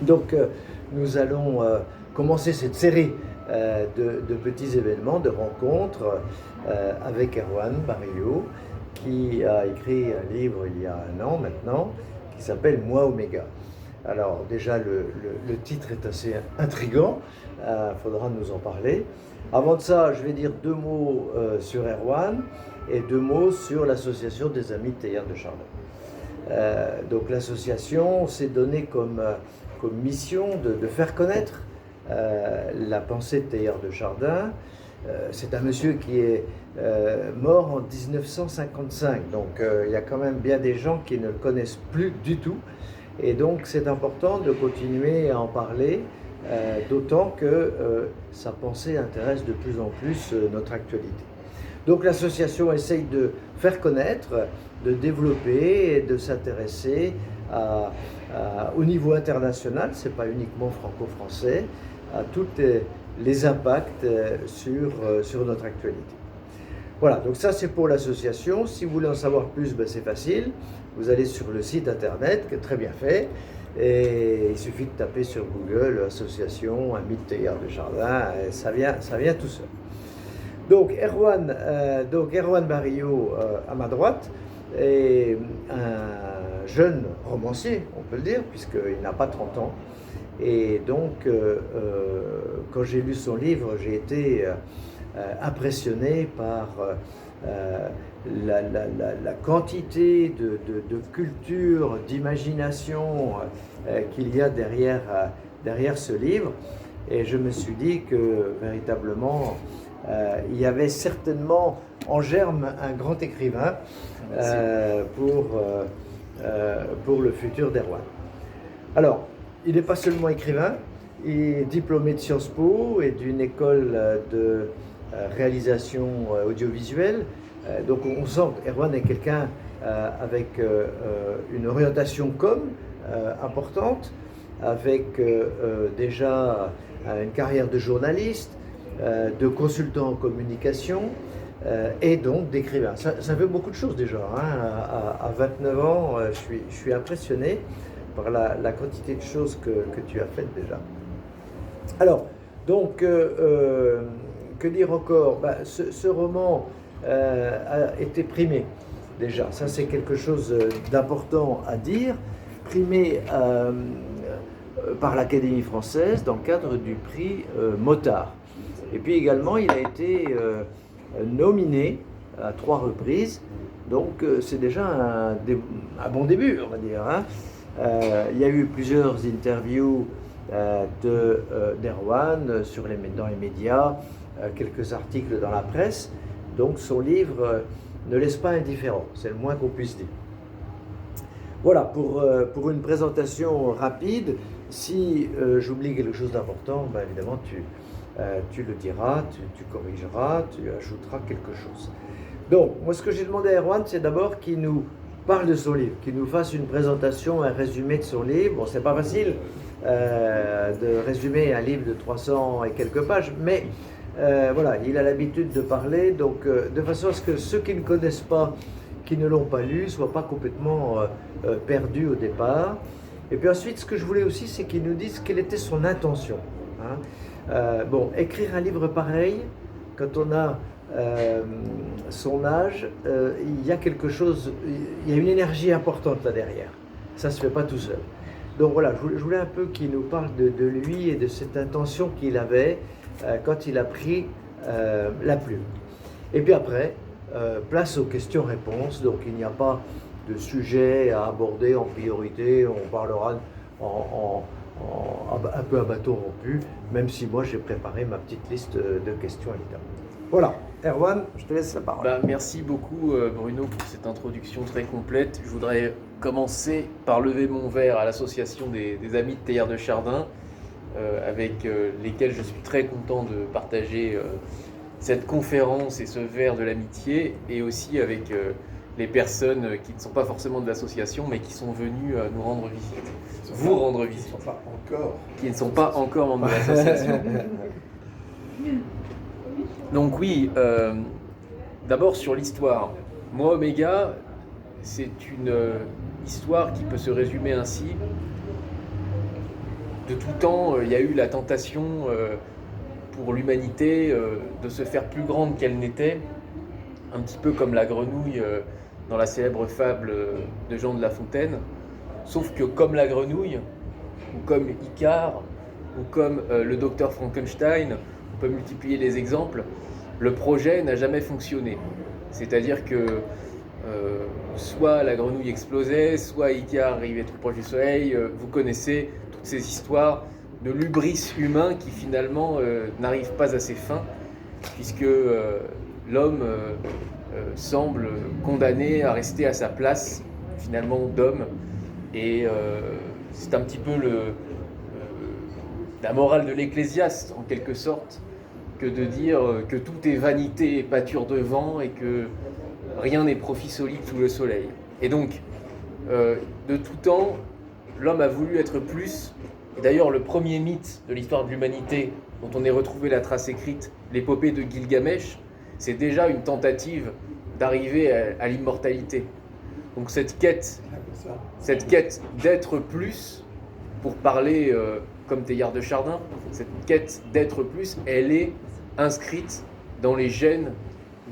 Donc, nous allons commencer cette série de petits événements, de rencontres avec Erwan Barrio, qui a écrit un livre il y a un an maintenant, qui s'appelle Moi Oméga. Alors déjà, le titre est assez intriguant, faudra nous en parler. Avant de ça, je vais dire deux mots sur Erwan et deux mots sur l'association des Amis de Teilhard de Chardin. Donc l'association s'est donnée comme mission de faire connaître la pensée de Teilhard de Chardin. C'est un monsieur qui est mort en 1955, donc il y a quand même bien des gens qui ne le connaissent plus du tout. Et donc c'est important de continuer à en parler, d'autant que sa pensée intéresse de plus en plus notre actualité. Donc l'association essaye de faire connaître, de développer et de s'intéresser au niveau international, c'est pas uniquement franco-français, à tous les impacts sur notre actualité. Voilà, donc ça c'est pour l'association. Si vous voulez en savoir plus, ben c'est facile. Vous allez sur le site internet, qui est très bien fait, et il suffit de taper sur Google association Amis de Teilhard de Chardin, et ça vient tout seul. Donc Erwan Barrio à ma droite est un jeune romancier, on peut le dire, puisqu'il n'a pas 30 ans. Et donc, quand j'ai lu son livre, j'ai été impressionné par la quantité de culture, d'imagination qu'il y a derrière ce livre. Et je me suis dit que véritablement, il y avait certainement en germe un grand écrivain pour le futur d'Erwan. Alors, il n'est pas seulement écrivain, il est diplômé de Sciences Po et d'une école de réalisation audiovisuelle. Donc on sent qu'Erwan est quelqu'un avec une orientation importante, avec déjà une carrière de journaliste, de consultant en communication et donc d'écrivain. Ça fait beaucoup de choses déjà. À 29 ans, je suis impressionné par la quantité de choses que tu as faites déjà. Alors, donc, que dire encore? Ce roman a été primé déjà. Ça, c'est quelque chose d'important à dire. Primé par l'Académie française dans le cadre du prix Mottard. Et puis également, il a été nominé à 3 reprises. Donc, c'est déjà un bon début, on va dire. Il y a eu plusieurs interviews d'Erwan dans les médias, quelques articles dans la presse. Donc son livre ne laisse pas indifférent, c'est le moins qu'on puisse dire. Voilà, pour une présentation rapide. Si j'oublie quelque chose d'important, évidemment tu le diras, tu corrigeras, tu ajouteras quelque chose. Donc, moi ce que j'ai demandé à Erwan, c'est d'abord qu'il nous parle de son livre, qu'il nous fasse une présentation, un résumé de son livre. Bon, c'est pas facile de résumer un livre de 300 et quelques pages, mais voilà, il a l'habitude de parler, donc de façon à ce que ceux qui ne connaissent pas, qui ne l'ont pas lu, ne soient pas complètement perdus au départ. Et puis ensuite, ce que je voulais aussi, c'est qu'il nous dise quelle était son intention. Bon, écrire un livre pareil, quand on a son âge, il y a quelque chose, il y a une énergie importante là derrière. Ça ne se fait pas tout seul. Donc voilà, je voulais un peu qu'il nous parle de lui et de cette intention qu'il avait quand il a pris la plume. Et puis après, place aux questions-réponses. Donc il n'y a pas de sujet à aborder en priorité. On parlera un peu à bâton rompu, même si moi j'ai préparé ma petite liste de questions évidemment. Voilà. Erwan, je te laisse la parole. Merci beaucoup Bruno pour cette introduction très complète. Je voudrais commencer par lever mon verre à l'association des Amis de Teilhard de Chardin, avec lesquels je suis très content de partager cette conférence et ce verre de l'amitié, et aussi avec les personnes qui ne sont pas forcément de l'association, mais qui sont venues nous rendre visite. Vous rendre visite. Qui ne sont pas encore membres de l'association. Donc oui, d'abord sur l'histoire. Moi, Oméga, c'est une histoire qui peut se résumer ainsi. de tout temps, il y a eu la tentation pour l'humanité de se faire plus grande qu'elle n'était, un petit peu comme la grenouille dans la célèbre fable de Jean de La Fontaine. Sauf que comme la grenouille, ou comme Icare, ou comme le docteur Frankenstein, on peut multiplier les exemples, le projet n'a jamais fonctionné. C'est-à-dire que soit la grenouille explosait, soit Icare arrivait trop proche du soleil. Vous connaissez toutes ces histoires de l'hubris humain qui finalement n'arrive pas à ses fins, puisque l'homme semble condamné à rester à sa place finalement d'homme. Et c'est un petit peu la morale de l'Ecclésiaste en quelque sorte, que de dire que tout est vanité et pâture de vent et que rien n'est profit solide sous le soleil. Et donc, de tout temps, l'homme a voulu être plus. Et d'ailleurs, le premier mythe de l'histoire de l'humanité, dont on ait retrouvé la trace écrite, l'épopée de Gilgamesh, c'est déjà une tentative d'arriver à l'immortalité. Donc cette quête d'être plus, pour parler comme Teilhard de Chardin, cette quête d'être plus, elle est inscrite dans les gènes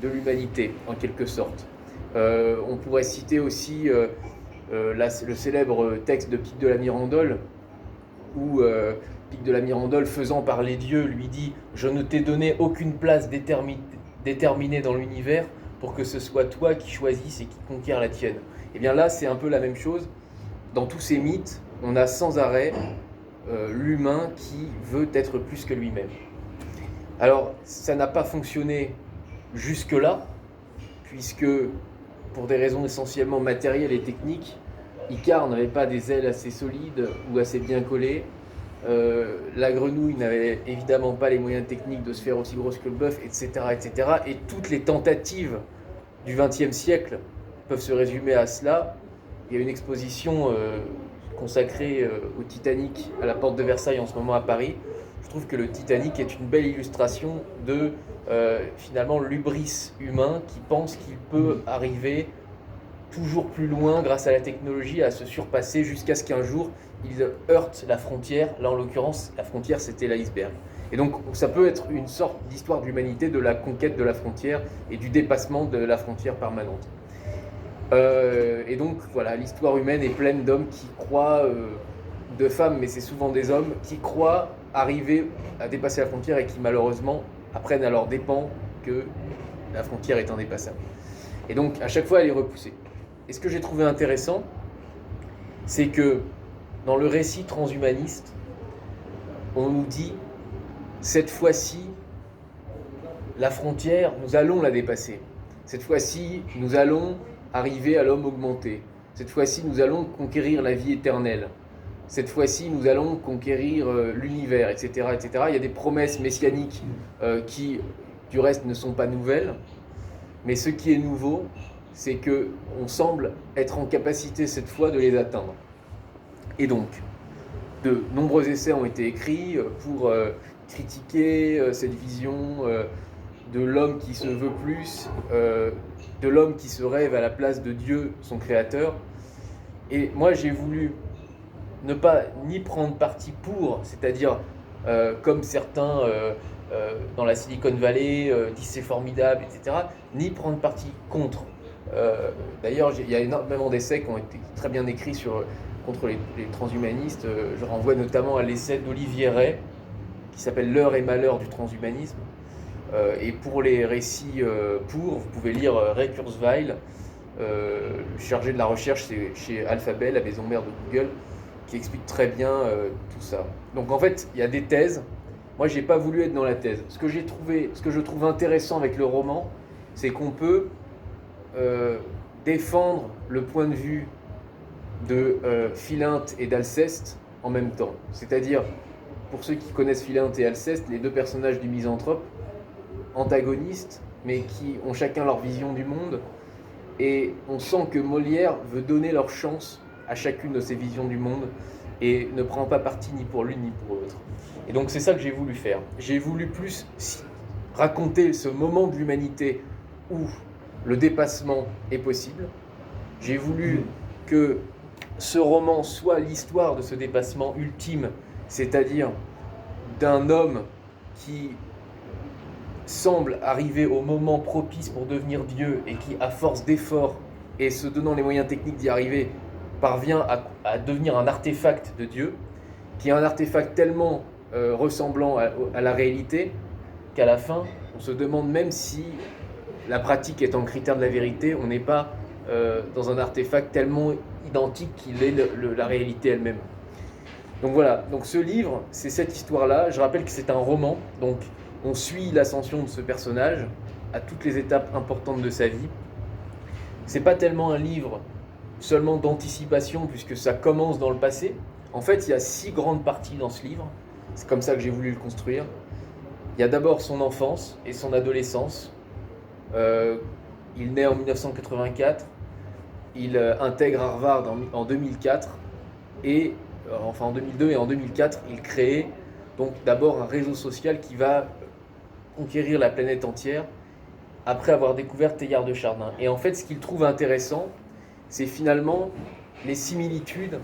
de l'humanité, en quelque sorte. On pourrait citer aussi le célèbre texte de Pic de la Mirandole, où Pic de la Mirandole, faisant parler Dieu, lui dit « Je ne t'ai donné aucune place déterminée dans l'univers pour que ce soit toi qui choisisses et qui conquiert la tienne. » Et bien là, c'est un peu la même chose. Dans tous ces mythes, on a sans arrêt l'humain qui veut être plus que lui-même. Alors, ça n'a pas fonctionné jusque-là, puisque pour des raisons essentiellement matérielles et techniques, Icare n'avait pas des ailes assez solides ou assez bien collées. La grenouille n'avait évidemment pas les moyens techniques de se faire aussi grosse que le bœuf, etc., etc. Et toutes les tentatives du XXe siècle peuvent se résumer à cela. Il y a une exposition consacrée au Titanic à la porte de Versailles en ce moment à Paris. Je trouve que le Titanic est une belle illustration de finalement l'hubris humain qui pense qu'il peut arriver toujours plus loin grâce à la technologie, à se surpasser jusqu'à ce qu'un jour il heurte la frontière. Là en l'occurrence, la frontière c'était l'iceberg. Et donc ça peut être une sorte d'histoire de l'humanité, de la conquête de la frontière et du dépassement de la frontière permanente. Et donc voilà, l'histoire humaine est pleine d'hommes qui croient, de femmes, mais c'est souvent des hommes, qui croient arriver à dépasser la frontière et qui malheureusement apprennent à leurs dépens que la frontière est indépassable. Et donc à chaque fois elle est repoussée. Et ce que j'ai trouvé intéressant, c'est que dans le récit transhumaniste, on nous dit, cette fois-ci, la frontière, nous allons la dépasser. Cette fois-ci, nous allons arriver à l'homme augmenté. Cette fois-ci, nous allons conquérir la vie éternelle. Cette fois-ci, nous allons conquérir l'univers, etc., etc. Il y a des promesses messianiques qui, du reste, ne sont pas nouvelles. Mais ce qui est nouveau, c'est qu'on semble être en capacité cette fois de les atteindre. Et donc, de nombreux essais ont été écrits pour critiquer cette vision de l'homme qui se veut plus, de l'homme qui se rêve à la place de Dieu, son créateur. Et moi, j'ai voulu ne pas ni prendre parti pour, c'est-à-dire comme certains dans la Silicon Valley disent c'est formidable, etc., ni prendre parti contre. D'ailleurs, il y a énormément d'essais qui ont été très bien écrits contre les transhumanistes. Je renvoie notamment à l'essai d'Olivier Rey, qui s'appelle « L'heure et malheur du transhumanisme ». Et pour les récits vous pouvez lire Ray Kurzweil, chargé de la recherche chez Alphabet, la maison mère de Google, qui explique très bien tout ça. Donc en fait, il y a des thèses. Moi, j'ai pas voulu être dans la thèse. Ce que je trouve intéressant avec le roman, c'est qu'on peut défendre le point de vue de Philinte et d'Alceste en même temps. C'est-à-dire, pour ceux qui connaissent Philinte et Alceste, les deux personnages du Misanthrope, antagonistes, mais qui ont chacun leur vision du monde, et on sent que Molière veut donner leur chance à chacune de ces visions du monde, et ne prend pas parti ni pour l'une ni pour l'autre. Et donc c'est ça que j'ai voulu faire. J'ai voulu plus raconter ce moment de l'humanité où le dépassement est possible. J'ai voulu que ce roman soit l'histoire de ce dépassement ultime c'est-à-dire d'un homme qui semble arriver au moment propice pour devenir Dieu et qui, à force d'efforts et se donnant les moyens techniques d'y arriver, parvient à devenir un artefact de Dieu, qui est un artefact tellement ressemblant à la réalité qu'à la fin, on se demande même si la pratique étant le critère de la vérité, on n'est pas dans un artefact tellement identique qu'il est la réalité elle-même. Donc voilà, donc ce livre, c'est cette histoire-là. Je rappelle que c'est un roman, donc on suit l'ascension de ce personnage à toutes les étapes importantes de sa vie. C'est pas tellement un livre seulement d'anticipation, puisque ça commence dans le passé. En fait, il y a 6 grandes parties dans ce livre. C'est comme ça que j'ai voulu le construire. Il y a d'abord son enfance et son adolescence. Il naît en 1984. Il intègre Harvard en 2004. Et, en 2002 et en 2004, il crée donc d'abord un réseau social qui va conquérir la planète entière après avoir découvert Teilhard de Chardin. Et en fait, ce qu'il trouve intéressant, c'est finalement les similitudes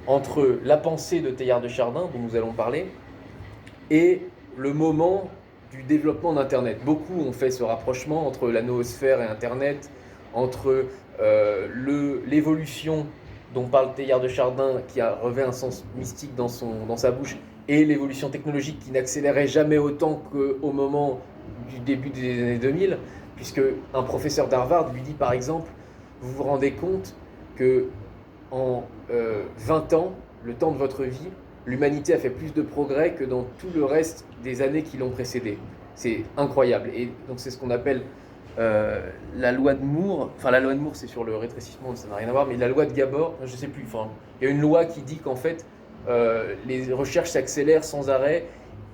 entre la pensée de Teilhard de Chardin, dont nous allons parler, et le moment du développement d'Internet. Beaucoup ont fait ce rapprochement entre la noosphère et Internet, entre l'évolution dont parle Teilhard de Chardin, qui revêt un sens mystique dans sa bouche, et l'évolution technologique qui n'accélérait jamais autant qu'au moment du début des années 2000, puisque un professeur d'Harvard lui dit par exemple, vous vous rendez compte que en 20 ans, le temps de votre vie, l'humanité a fait plus de progrès que dans tout le reste des années qui l'ont précédé. C'est incroyable. Et donc c'est ce qu'on appelle la loi de Moore. Enfin, la loi de Moore, c'est sur le rétrécissement, ça n'a rien à voir, mais la loi de Gabor, je ne sais plus. Enfin, il y a une loi qui dit qu'en fait, les recherches s'accélèrent sans arrêt,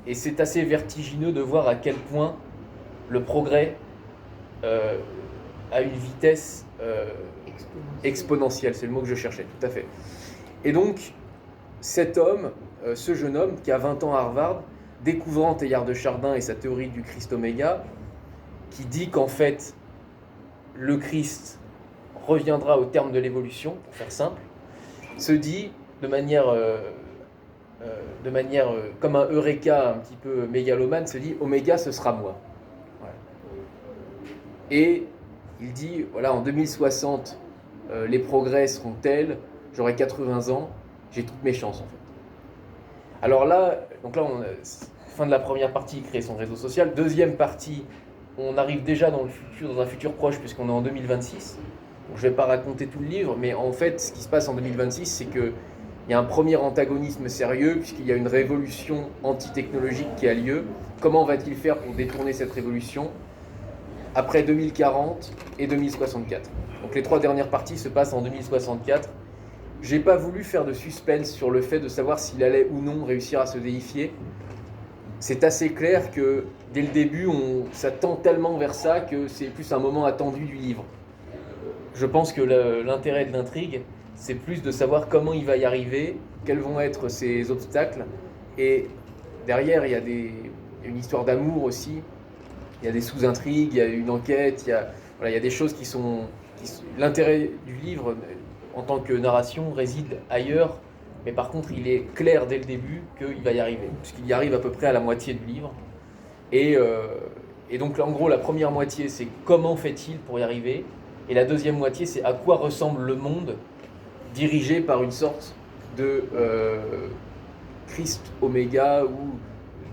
et c'est assez vertigineux de voir à quel point le progrès a une vitesse exponentielle, c'est le mot que je cherchais, tout à fait. Et donc, cet homme, ce jeune homme qui a 20 ans à Harvard, découvrant Teilhard de Chardin et sa théorie du Christ Oméga, qui dit qu'en fait, le Christ reviendra au terme de l'évolution, pour faire simple, se dit de manière comme un Eureka un petit peu mégalomane, se dit Oméga, ce sera moi. Voilà. Et il dit, voilà, en 2060, les progrès seront tels, j'aurai 80 ans, j'ai toutes mes chances en fait. Alors là, fin de la première partie, il crée son réseau social. Deuxième partie, on arrive déjà dans un futur proche, puisqu'on est en 2026. Donc, je ne vais pas raconter tout le livre, mais en fait, ce qui se passe en 2026, c'est qu'il y a un premier antagonisme sérieux, puisqu'il y a une révolution anti-technologique qui a lieu. Comment va-t-il faire pour détourner cette révolution après 2040 et 2064 ? Donc les 3 dernières parties se passent en 2064. J'ai pas voulu faire de suspense sur le fait de savoir s'il allait ou non réussir à se déifier. C'est assez clair que dès le début, ça tend tellement vers ça que c'est plus un moment attendu du livre. Je pense que l'intérêt de l'intrigue, c'est plus de savoir comment il va y arriver, quels vont être ses obstacles. Et derrière, il y a une histoire d'amour aussi, il y a des sous-intrigues, il y a une enquête, il y a des choses qui sont... L'intérêt du livre, en tant que narration, réside ailleurs, mais par contre, il est clair dès le début qu'il va y arriver, puisqu'il y arrive à peu près à la moitié du livre. Et donc, en gros, la première moitié, c'est comment fait-il pour y arriver, et la deuxième moitié, c'est à quoi ressemble le monde dirigé par une sorte de Christ Oméga, ou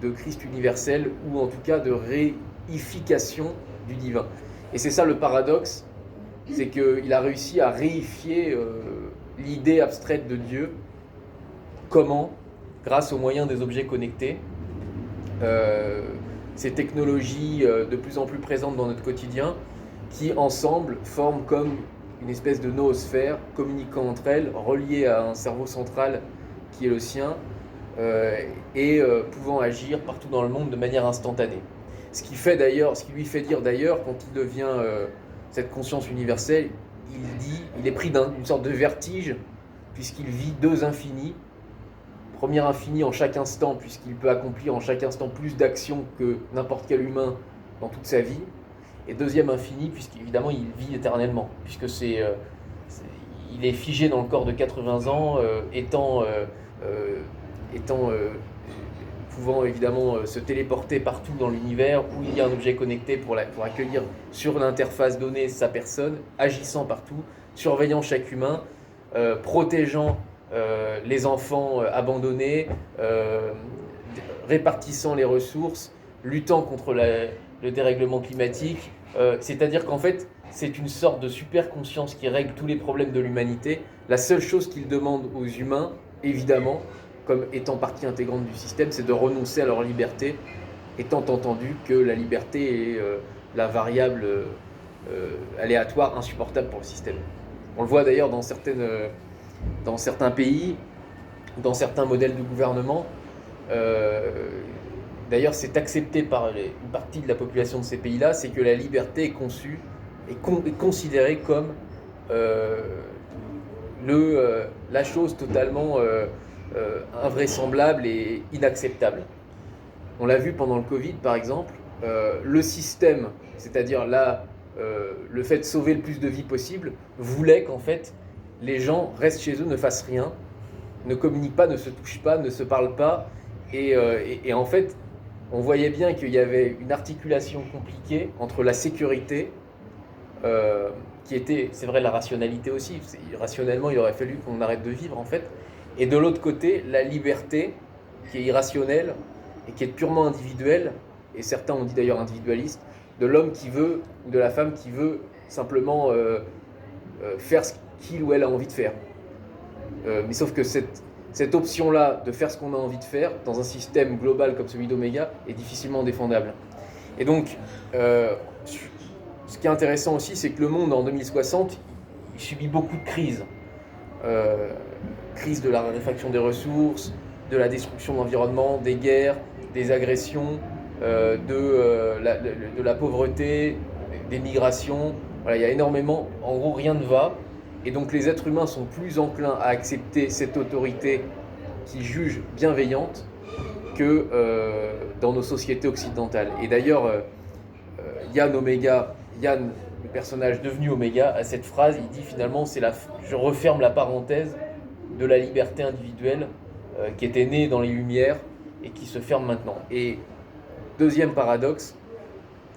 de Christ universel, ou en tout cas de réification du divin. Et c'est ça le paradoxe, c'est qu'il a réussi à réifier l'idée abstraite de Dieu. Comment ? Grâce aux moyens des objets connectés, ces technologies de plus en plus présentes dans notre quotidien, qui ensemble forment comme une espèce de noosphère, communiquant entre elles, reliées à un cerveau central qui est le sien, et pouvant agir partout dans le monde de manière instantanée. Ce qui lui fait dire d'ailleurs, quand il devient cette conscience universelle, il est pris d'une sorte de vertige, puisqu'il vit 2 infinis. Premier infini en chaque instant, puisqu'il peut accomplir en chaque instant plus d'actions que n'importe quel humain dans toute sa vie. Et deuxième infini, puisqu'évidemment il vit éternellement, puisque il est figé dans le corps de 80 ans, étant pouvant évidemment se téléporter partout dans l'univers, où il y a un objet connecté pour accueillir sur l'interface donnée sa personne, agissant partout, surveillant chaque humain, protégeant les enfants abandonnés, répartissant les ressources, luttant contre le dérèglement climatique. C'est-à-dire qu'en fait, c'est une sorte de super conscience qui règle tous les problèmes de l'humanité. La seule chose qu'il demande aux humains, évidemment, comme étant partie intégrante du système, c'est de renoncer à leur liberté, étant entendu que la liberté est la variable aléatoire insupportable pour le système. On le voit d'ailleurs dans certains pays, dans certains modèles de gouvernement. D'ailleurs, c'est accepté par une partie de la population de ces pays-là, c'est que la liberté est conçue et considérée comme la chose totalement invraisemblable et inacceptable. On l'a vu pendant le Covid, par exemple, le système, c'est-à-dire le fait de sauver le plus de vies possible, voulait qu'en fait les gens restent chez eux, ne fassent rien, ne communiquent pas, ne se touchent pas, ne se parlent pas, et en fait, on voyait bien qu'il y avait une articulation compliquée entre la sécurité, qui était, c'est vrai, la rationalité aussi. Rationnellement, il aurait fallu qu'on arrête de vivre, en fait. Et de l'autre côté, la liberté, qui est irrationnelle et qui est purement individuelle, et certains ont dit d'ailleurs individualiste, de l'homme qui veut, ou de la femme qui veut simplement faire ce qu'il ou elle a envie de faire. Mais sauf que cette option-là de faire ce qu'on a envie de faire dans un système global comme celui d'Omega est difficilement défendable. Et donc, ce qui est intéressant aussi, c'est que le monde en 2060, il subit beaucoup de crises. Crise de la raréfaction des ressources, de la destruction de l'environnement, des guerres, des agressions, de la pauvreté, des migrations. Voilà, il y a énormément, en gros rien ne va. Et donc les êtres humains sont plus enclins à accepter cette autorité qu'ils jugent bienveillante que dans nos sociétés occidentales. Et d'ailleurs, Yann, le personnage devenu Oméga, a cette phrase, il dit finalement, je referme la parenthèse de la liberté individuelle qui était née dans les Lumières et qui se ferme maintenant. Et deuxième paradoxe,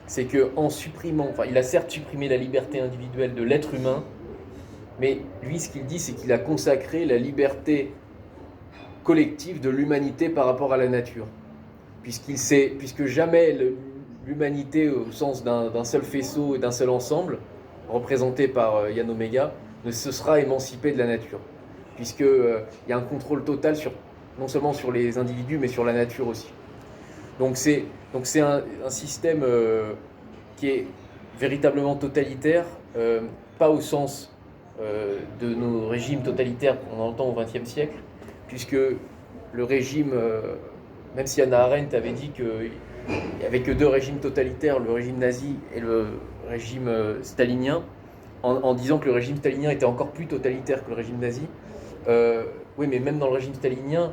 c'est qu'en supprimant, il a certes supprimé la liberté individuelle de l'être humain, mais lui, ce qu'il dit, c'est qu'il a consacré la liberté collective de l'humanité par rapport à la nature. Puisque jamais l'humanité, au sens d'un seul faisceau et d'un seul ensemble, représenté par Yann Oméga, ne se sera émancipée de la nature. Puisqu'il y a un contrôle total non seulement sur les individus, mais sur la nature aussi. Donc c'est un système qui est véritablement totalitaire, pas au sens de nos régimes totalitaires qu'on entend au XXe siècle, puisque le régime, même si Hannah Arendt avait dit qu'il n'y avait que deux régimes totalitaires, le régime nazi et le régime stalinien, en disant que le régime stalinien était encore plus totalitaire que le régime nazi. Oui, mais même dans le régime stalinien,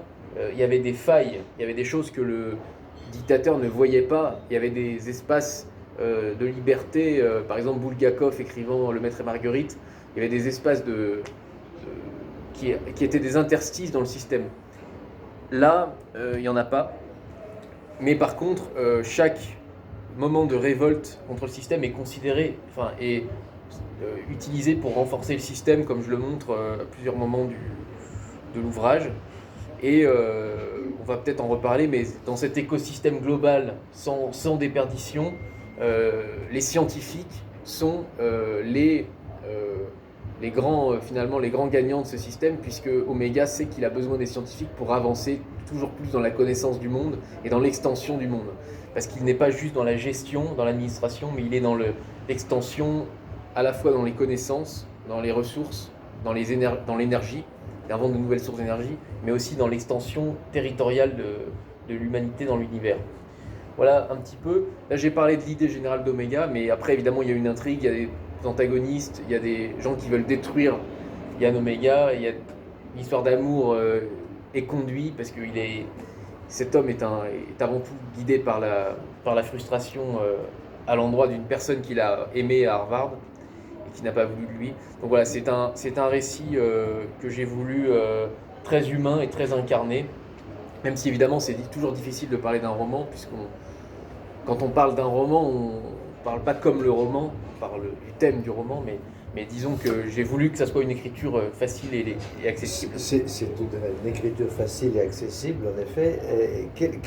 il y avait des failles, il y avait des choses que le dictateur ne voyait pas, il y avait des espaces de liberté, par exemple Bulgakov écrivant Le Maître et Marguerite, il y avait des espaces qui étaient des interstices dans le système. Là, il n'y en a pas, mais par contre, chaque moment de révolte contre le système est considéré, est utilisé pour renforcer le système, comme je le montre à plusieurs moments de l'ouvrage. Et on va peut-être en reparler, mais dans cet écosystème global sans déperdition, les scientifiques sont les grands gagnants de ce système, puisque Oméga sait qu'il a besoin des scientifiques pour avancer toujours plus dans la connaissance du monde et dans l'extension du monde. Parce qu'il n'est pas juste dans la gestion, dans l'administration, mais il est dans l'extension à la fois dans les connaissances, dans les ressources, dans l'énergie, l'invent de nouvelles sources d'énergie, mais aussi dans l'extension territoriale de l'humanité dans l'univers. Voilà un petit peu. Là, j'ai parlé de l'idée générale d'Oméga, mais après, évidemment, il y a une intrigue, il y a des antagonistes, il y a des gens qui veulent détruire Yann Oméga, il y a une histoire d'amour est conduit, parce que cet homme est avant tout guidé par la frustration à l'endroit d'une personne qu'il a aimée à Harvard, qui n'a pas voulu de lui. Donc voilà, c'est un récit que j'ai voulu très humain et très incarné, Même si évidemment c'est toujours difficile de parler d'un roman, quand on parle d'un roman, on ne parle pas comme le roman, on parle du thème du roman, mais disons que j'ai voulu que ça soit une écriture facile et accessible. C'est une écriture facile et accessible, en effet. Et quel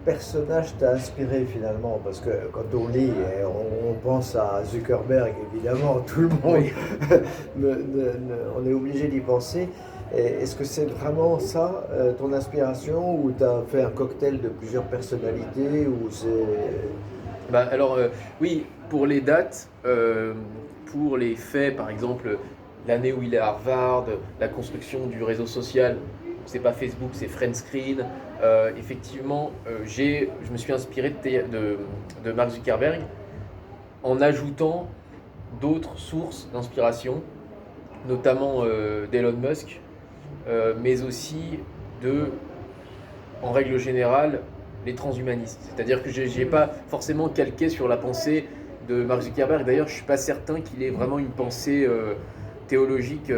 personnage t'a inspiré finalement? Parce que quand on lit, on pense à Zuckerberg, évidemment, tout le monde, Oui. on est obligé d'y penser. Est-ce que c'est vraiment ça, ton inspiration, ou tu as fait un cocktail de plusieurs personnalités, ou c'est... Bah, alors, oui, pour les dates, pour les faits, par exemple, l'année où il est à Harvard, la construction du réseau social, c'est pas Facebook, c'est Friendscreen. Effectivement, je me suis inspiré de Mark Zuckerberg en ajoutant d'autres sources d'inspiration, notamment d'Elon Musk, mais aussi en règle générale, les transhumanistes. C'est-à-dire que je n'ai pas forcément calqué sur la pensée de Mark Zuckerberg. D'ailleurs, je ne suis pas certain qu'il ait vraiment une pensée théologique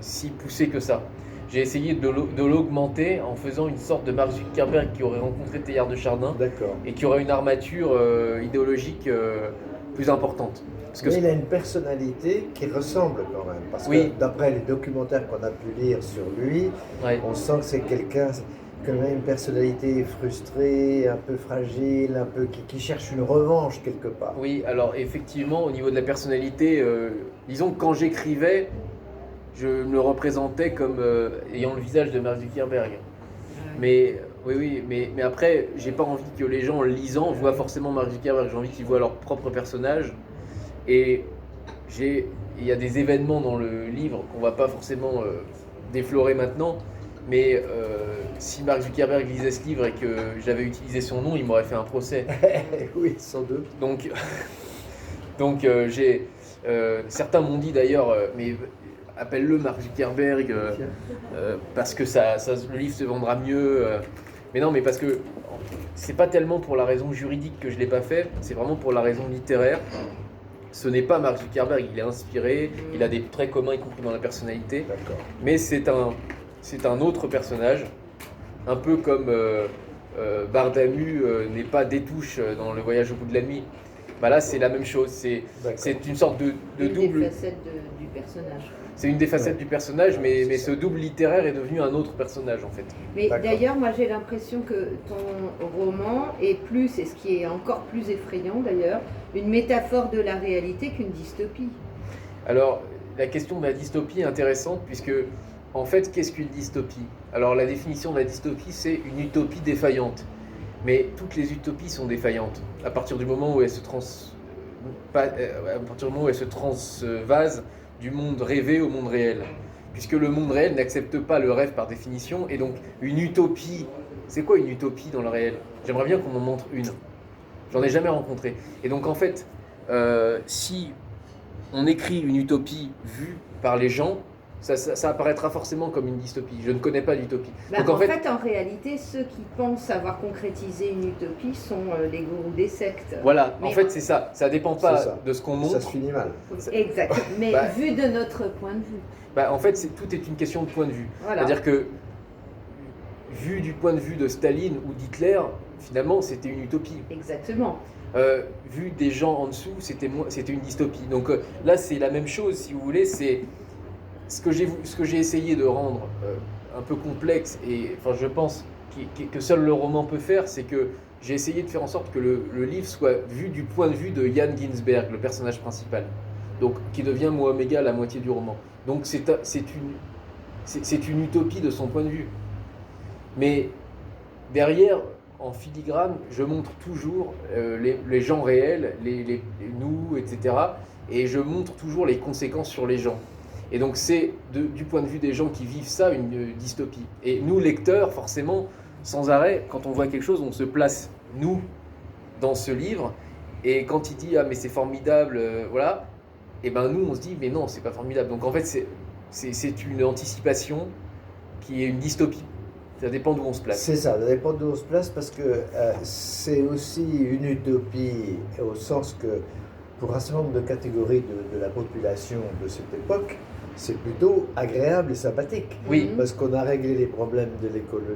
si poussée que ça. J'ai essayé de l'augmenter en faisant une sorte de Mark Zuckerberg qui aurait rencontré Teilhard de Chardin et qui aurait une armature idéologique plus importante. Mais il a une personnalité qui ressemble quand même, parce que d'après les documentaires qu'on a pu lire sur lui, on sent que c'est quelqu'un qui a une personnalité frustrée, un peu fragile, un peu qui cherche une revanche quelque part. Oui, alors effectivement, au niveau de la personnalité, disons que quand j'écrivais, je me le représentais comme ayant le visage de Mark Zuckerberg. Mais mais après, j'ai pas envie que les gens en lisant voient forcément Mark Zuckerberg, j'ai envie qu'ils voient leur propre personnage. Et il y a des événements dans le livre qu'on va pas forcément déflorer maintenant, mais si Mark Zuckerberg lisait ce livre et que j'avais utilisé son nom, il m'aurait fait un procès. Oui, sans doute. Donc certains m'ont dit d'ailleurs, mais appelle-le Mark Zuckerberg parce que le livre se vendra mieux. Mais non, mais parce que c'est pas tellement pour la raison juridique que je l'ai pas fait, c'est vraiment pour la raison littéraire. Ce n'est pas Mark Zuckerberg, il est inspiré, il a des traits communs, y compris dans la personnalité. Mais c'est un autre personnage, un peu comme Bardamu n'est pas Détouche dans Le Voyage au bout de la nuit. Bah là, c'est la même chose, c'est une sorte de double... Une des facettes du personnage. C'est une des facettes du personnage, mais ce double littéraire est devenu un autre personnage en fait. Mais d'ailleurs, moi j'ai l'impression que ton roman est plus, et ce qui est encore plus effrayant d'ailleurs, une métaphore de la réalité qu'une dystopie. Alors, la question de la dystopie est intéressante puisque, en fait, qu'est-ce qu'une dystopie? Alors, la définition de la dystopie, c'est une utopie défaillante. Mais toutes les utopies sont défaillantes à partir du moment où elles se transvasent du monde rêvé au monde réel. Puisque le monde réel n'accepte pas le rêve par définition, et donc une utopie, c'est quoi une utopie dans le réel? J'aimerais bien qu'on m'en montre une. J'en ai jamais rencontré. Et donc en fait, si on écrit une utopie vue par les gens, ça apparaîtra forcément comme une dystopie. Je ne connais pas l'utopie. Donc en fait, en réalité, ceux qui pensent avoir concrétisé une utopie sont les gourous des sectes. Voilà, en fait c'est ça. Ça dépend pas de ce qu'on montre. Ça se finit mal. Exact. Mais vu de notre point de vue. En fait, tout est une question de point de vue. Voilà. C'est-à-dire que, vu du point de vue de Staline ou d'Hitler, finalement, c'était une utopie. Exactement. Vu des gens en dessous, c'était une dystopie. Donc là, c'est la même chose, si vous voulez. C'est ce que j'ai essayé de rendre un peu complexe, et enfin, je pense que seul le roman peut faire, c'est que j'ai essayé de faire en sorte que le livre soit vu du point de vue de Ian Ginsberg, le personnage principal, donc qui devient moi Oméga à la moitié du roman. Donc c'est une utopie de son point de vue. Mais derrière, en filigrane, je montre toujours les gens réels, nous, etc. Et je montre toujours les conséquences sur les gens. Et donc c'est du point de vue des gens qui vivent ça une dystopie. Et nous, lecteurs, forcément, sans arrêt, quand on voit quelque chose, on se place, nous, dans ce livre. Et quand il dit « Ah mais c'est formidable, voilà », et ben nous, on se dit « Mais non, c'est pas formidable ». Donc en fait, c'est une anticipation qui est une dystopie. Ça dépend d'où on se place. C'est ça dépend d'où on se place, parce que c'est aussi une utopie au sens que pour un certain nombre de catégories de la population de cette époque, c'est plutôt agréable et sympathique. Oui. Parce qu'on a réglé les problèmes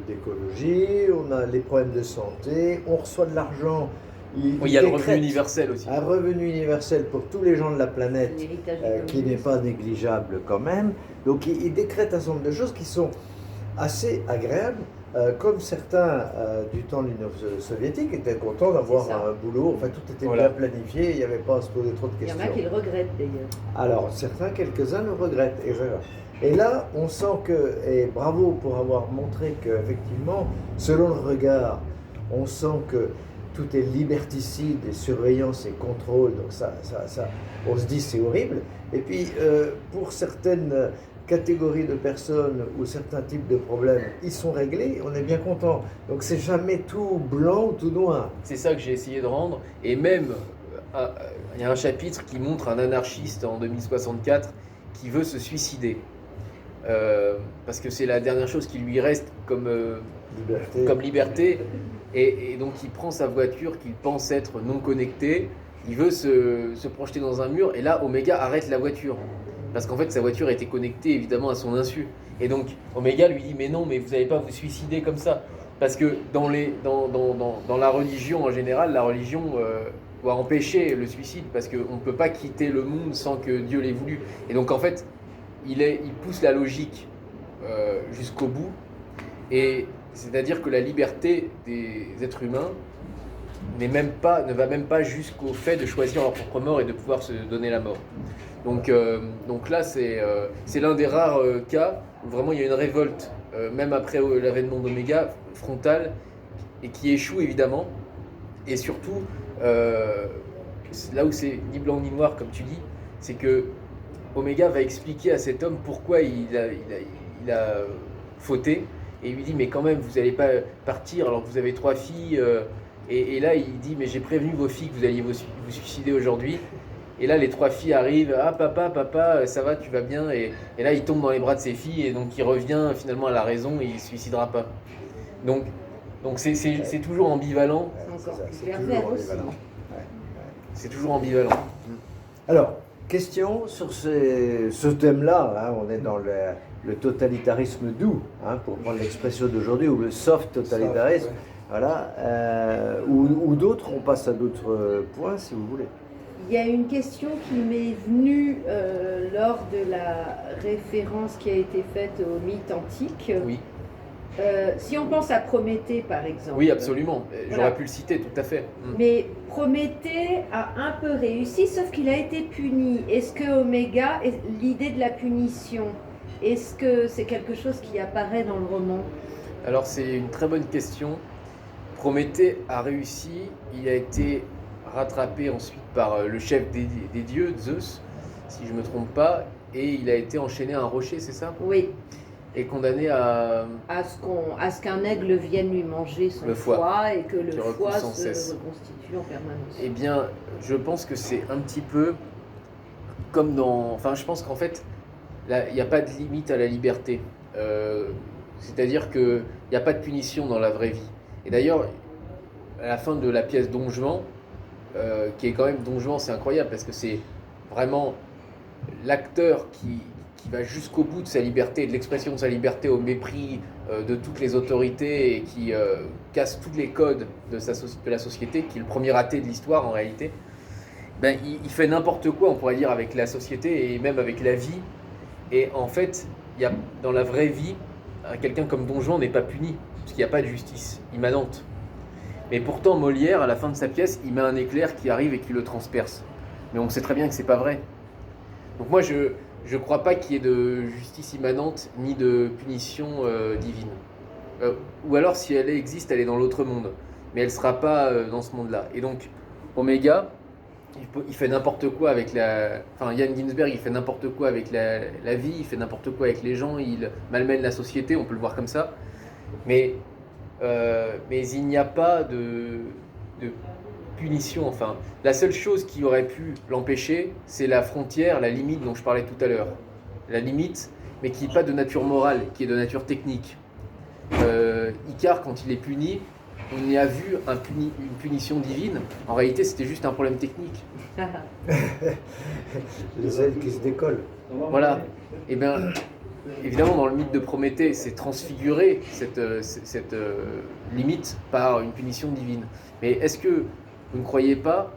d'écologie, on a les problèmes de santé, on reçoit de l'argent. Oui, il y a le revenu universel aussi. Un revenu universel pour tous les gens de la planète Un héritage qui n'est pas négligeable quand même. Donc il décrète un certain nombre de choses qui sont assez agréables, comme certains du temps de l'Union soviétique étaient contents d'avoir C'est ça. un boulot, enfin tout était Voilà. bien planifié, il n'y avait pas à se poser trop de Il y questions. en a qui le regrettent d'ailleurs. Alors, certains, quelques-uns le regrettent. Et là, on sent que, et bravo pour avoir montré qu'effectivement, selon le regard, on sent que tout est liberticide et surveillance et contrôle, donc ça on se dit c'est horrible. Et puis, pour certaines catégories de personnes ou certains types de problèmes, ils sont réglés, on est bien content. Donc, c'est jamais tout blanc ou tout noir. C'est ça que j'ai essayé de rendre. Et même, il y a un chapitre qui montre un anarchiste en 2064 qui veut se suicider. Parce que c'est la dernière chose qui lui reste comme liberté. Et donc il prend sa voiture qu'il pense être non connectée, il veut se projeter dans un mur, et là Omega arrête la voiture. Parce qu'en fait sa voiture était connectée évidemment à son insu. Et donc Omega lui dit mais non, mais vous n'allez pas vous suicider comme ça. Parce que dans la religion en général, la religion doit empêcher le suicide, parce qu'on ne peut pas quitter le monde sans que Dieu l'ait voulu. Et donc en fait, il pousse la logique jusqu'au bout, et c'est-à-dire que la liberté des êtres humains ne va même pas jusqu'au fait de choisir leur propre mort et de pouvoir se donner la mort. Donc là, c'est l'un des rares cas où vraiment il y a une révolte, même après l'avènement d'Oméga, frontale, et qui échoue évidemment. Et surtout, là où c'est ni blanc ni noir, comme tu dis, c'est que Oméga va expliquer à cet homme pourquoi il a fauté, et il lui dit mais quand même vous n'allez pas partir alors que vous avez 3 filles, et là il dit mais j'ai prévenu vos filles que vous alliez vous suicider aujourd'hui, et là les 3 filles arrivent, ah papa ça va, tu vas bien, et là il tombe dans les bras de ses filles, et donc il revient finalement à la raison et il ne se suicidera pas. Donc c'est toujours ambivalent. C'est encore plus C'est pervers toujours aussi. ambivalent. C'est toujours ambivalent. Alors, question sur ce thème-là, hein, on est dans le totalitarisme doux, hein, pour prendre l'expression d'aujourd'hui, ou le soft totalitarisme, voilà, ou d'autres, on passe à d'autres points si vous voulez. Il y a une question qui m'est venue lors de la référence qui a été faite au mythe antique. Oui. Si on pense à Prométhée par exemple. Oui, absolument. J'aurais Voilà. pu le citer, tout à fait. Mais Prométhée a un peu réussi, sauf qu'il a été puni. Est-ce que Oméga, l'idée de la punition, est-ce que c'est quelque chose qui apparaît dans le roman? Alors c'est une très bonne question. Prométhée a réussi, il a été rattrapé ensuite par le chef des dieux, Zeus, si je ne me trompe pas, et il a été enchaîné à un rocher, c'est ça? Oui, Et condamné à... à ce qu'un aigle vienne lui manger son Le foie, et que le qui repousse foie sans se cesse. reconstitue en permanence. Eh bien, je pense que c'est un petit peu comme dans... Enfin, je pense qu'en fait, il n'y a pas de limite à la liberté. C'est-à-dire qu'il n'y a pas de punition dans la vraie vie. Et d'ailleurs, à la fin de la pièce Don Juan, qui est quand même Don Juan, c'est incroyable parce que c'est vraiment l'acteur qui va jusqu'au bout de sa liberté, de l'expression de sa liberté au mépris de toutes les autorités, et qui casse tous les codes de la société, qui est le premier athée de l'histoire en réalité. Ben, il fait n'importe quoi, on pourrait dire, avec la société et même avec la vie. Et en fait, dans la vraie vie, quelqu'un comme Don Juan n'est pas puni, parce qu'il n'y a pas de justice immanente. Mais pourtant, Molière, à la fin de sa pièce, il met un éclair qui arrive et qui le transperce. Mais on sait très bien que c'est pas vrai. Donc moi, je ne crois pas qu'il y ait de justice immanente ni de punition divine. Ou alors, si elle existe, elle est dans l'autre monde. Mais elle ne sera pas dans ce monde-là. Et donc, Oméga, il fait n'importe quoi avec la... Enfin, Yann Ginsberg, il fait n'importe quoi avec la vie, il fait n'importe quoi avec les gens, il malmène la société, on peut le voir comme ça. Mais il n'y a pas de punition. Enfin, la seule chose qui aurait pu l'empêcher, c'est la frontière, la limite dont je parlais tout à l'heure. La limite, mais qui n'est pas de nature morale, qui est de nature technique. Icare, quand il est puni, on y a vu une punition divine. En réalité, c'était juste un problème technique. Les ailes qui se décollent. Voilà. Et bien, évidemment, dans le mythe de Prométhée, c'est transfiguré cette limite par une punition divine. Mais est-ce que vous ne croyez pas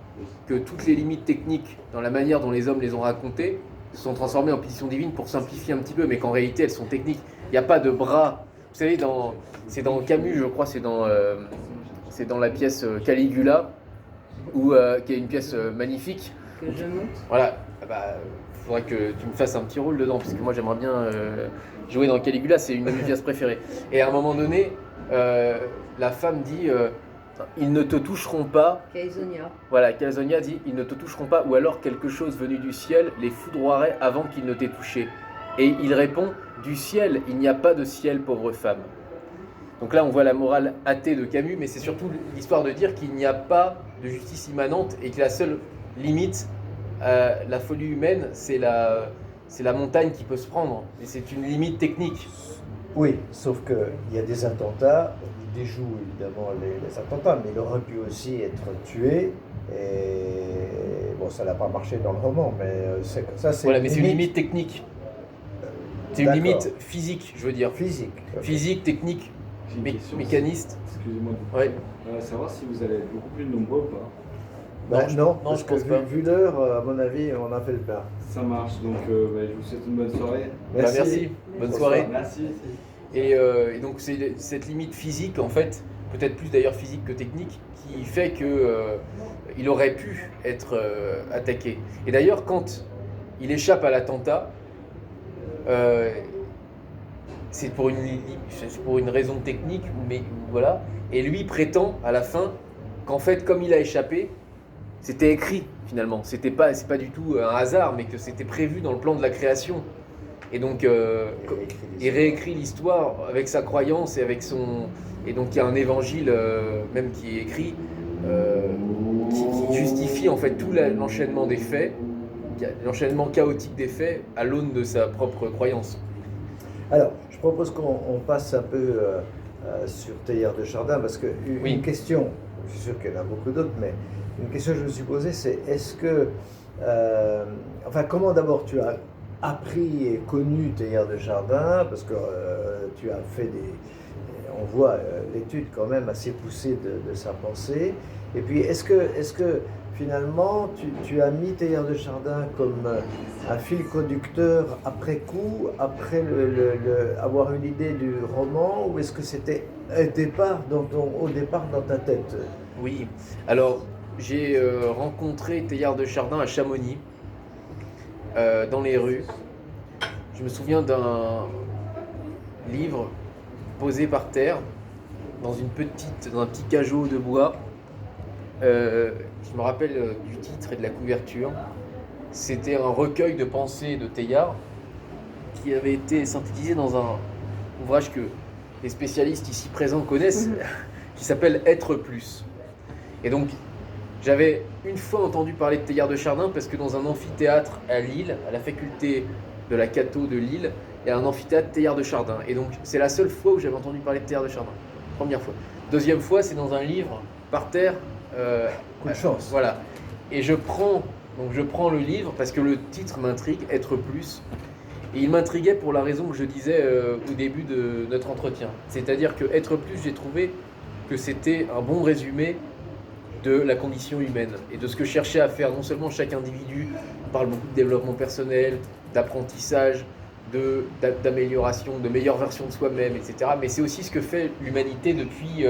que toutes les limites techniques, dans la manière dont les hommes les ont racontées, se sont transformées en punition divine pour simplifier un petit peu, mais qu'en réalité, elles sont techniques? Il n'y a pas de bras. Vous savez, c'est dans Camus, je crois, c'est dans la pièce Caligula, qui est une pièce magnifique. Que je monte. Voilà, faudrait que tu me fasses un petit rôle dedans, parce que moi j'aimerais bien jouer dans Caligula, c'est une de mes pièces préférées. Et à un moment donné, la femme dit ils ne te toucheront pas. Caesonia. Voilà, Caesonia dit ils ne te toucheront pas, ou alors quelque chose venu du ciel les foudroierait avant qu'ils ne t'aient touché. Et il répond du ciel, il n'y a pas de ciel, pauvre femme. Donc là, on voit la morale athée de Camus, mais c'est surtout l'histoire de dire qu'il n'y a pas de justice immanente et que la seule limite, la folie humaine, c'est la montagne qui peut se prendre. Et c'est une limite technique. Oui, sauf qu'il y a des attentats, il déjoue évidemment les attentats, mais il aurait pu aussi être tué. Et bon, ça n'a pas marché dans le roman, mais ça c'est. Voilà, mais c'est une limite technique. C'est une limite physique, je veux dire. Physique. Okay. Physique, technique, mécaniste. Excusez-moi. Ouais. Savoir si vous allez être beaucoup plus nombreux ou pas. Non, non, parce je pense que pas. Vu l'heure, à mon avis, on a fait le plein. Ça marche, donc je vous souhaite une bonne soirée. Merci. Bonne soirée. Merci. Et donc c'est cette limite physique, en fait, peut-être plus d'ailleurs physique que technique, qui fait qu'il aurait pu être attaqué. Et d'ailleurs, quand il échappe à l'attentat, c'est pour une raison technique, mais voilà. Et lui prétend à la fin qu'en fait, comme il a échappé, c'était écrit finalement. C'est pas du tout un hasard, mais que c'était prévu dans le plan de la création. Et donc, il réécrit l'histoire avec sa croyance et avec son. Et donc, il y a un évangile même qui est écrit qui justifie en fait tout l'enchaînement des faits, l'enchaînement chaotique des faits à l'aune de sa propre croyance. Alors, je propose qu'on passe un peu sur Teilhard de Chardin, parce qu'une question, je suis sûr qu'il y en a beaucoup d'autres, mais une question que je me suis posée, c'est est-ce que. Comment d'abord tu as appris et connu Teilhard de Chardin, parce que tu as fait on voit l'étude quand même assez poussée de sa pensée, et puis est-ce que finalement tu as mis Teilhard de Chardin comme un fil conducteur après coup, après avoir une idée du roman, ou est-ce que c'était au départ dans ta tête? Oui, alors j'ai rencontré Teilhard de Chardin à Chamonix, dans les rues. Je me souviens d'un livre posé par terre dans un petit cajot de bois. Je me rappelle du titre et de la couverture. C'était un recueil de pensées de Teilhard qui avait été synthétisé dans un ouvrage que les spécialistes ici présents connaissent, qui s'appelle Être plus. Et donc, j'avais une fois entendu parler de Teilhard de Chardin parce que dans un amphithéâtre à Lille, à la faculté de la Cato de Lille, il y a un amphithéâtre Teilhard de Chardin. Et donc, c'est la seule fois où j'avais entendu parler de Teilhard de Chardin. Première fois. Deuxième fois, c'est dans un livre par terre. Coup de chance. Voilà. Et je prends le livre parce que le titre m'intrigue, Être plus. Et il m'intriguait pour la raison que je disais au début de notre entretien. C'est-à-dire que Être plus, j'ai trouvé que c'était un bon résumé de la condition humaine et de ce que cherchait à faire non seulement chaque individu. On parle beaucoup de développement personnel, d'apprentissage, d'amélioration, de meilleure version de soi-même, etc. Mais c'est aussi ce que fait l'humanité depuis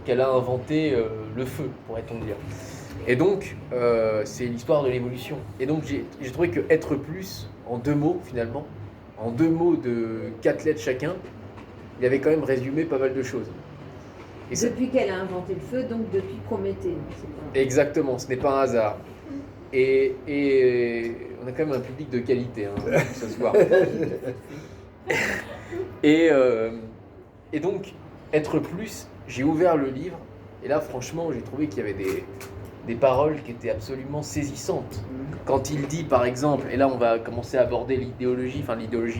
qu'elle a inventé le feu, pourrait-on dire. Et donc, c'est l'histoire de l'évolution. Et donc, j'ai trouvé que Être plus, en 2 mots finalement, en 2 mots de 4 lettres chacun, il avait quand même résumé pas mal de choses. Et depuis qu'elle a inventé le feu, donc depuis Prométhée. Exactement, ce n'est pas un hasard. Et on a quand même un public de qualité ce soir. Et donc, Être plus, j'ai ouvert le livre, et là franchement j'ai trouvé qu'il y avait des paroles qui étaient absolument saisissantes. Quand il dit par exemple, et là on va commencer à aborder l'idéologie,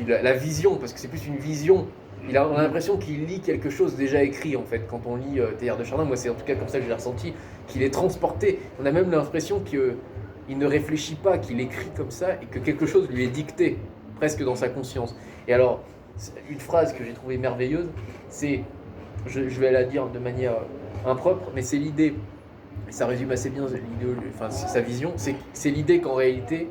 la vision, parce que c'est plus une vision on a l'impression qu'il lit quelque chose déjà écrit en fait. Quand on lit Teilhard de Chardin, moi c'est en tout cas comme ça que je l'ai ressenti, qu'il est transporté. On a même l'impression qu'il ne réfléchit pas, qu'il écrit comme ça et que quelque chose lui est dicté, presque dans sa conscience. Et alors, une phrase que j'ai trouvée merveilleuse, c'est, je vais la dire de manière impropre, mais c'est l'idée, et ça résume assez bien sa vision, c'est l'idée qu'en réalité,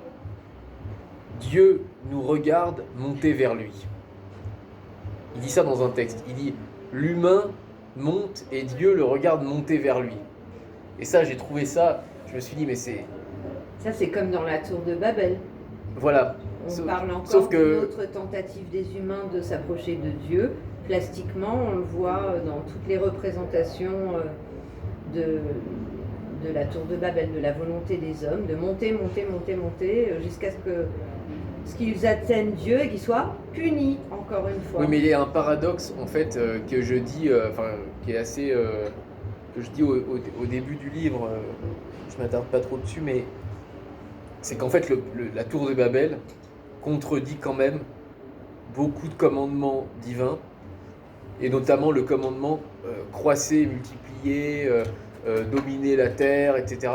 Dieu nous regarde monter vers lui. Il dit ça dans un texte, il dit « L'humain monte et Dieu le regarde monter vers lui ». Et ça, j'ai trouvé ça, je me suis dit « mais c'est… » Ça, c'est comme dans la tour de Babel. Voilà. On parle encore d'une autre tentative des humains de s'approcher de Dieu. Plastiquement, on le voit dans toutes les représentations de la tour de Babel, de la volonté des hommes, de monter, jusqu'à ce qu'ils atteignent Dieu et qu'ils soient punis, encore une fois. Oui, mais il y a un paradoxe, en fait, que je dis, qui est assez… que je dis au début du livre, je ne m'attarde pas trop dessus, mais c'est qu'en fait, la tour de Babel contredit quand même beaucoup de commandements divins, et notamment le commandement croissez, multipliez, dominer la terre, etc.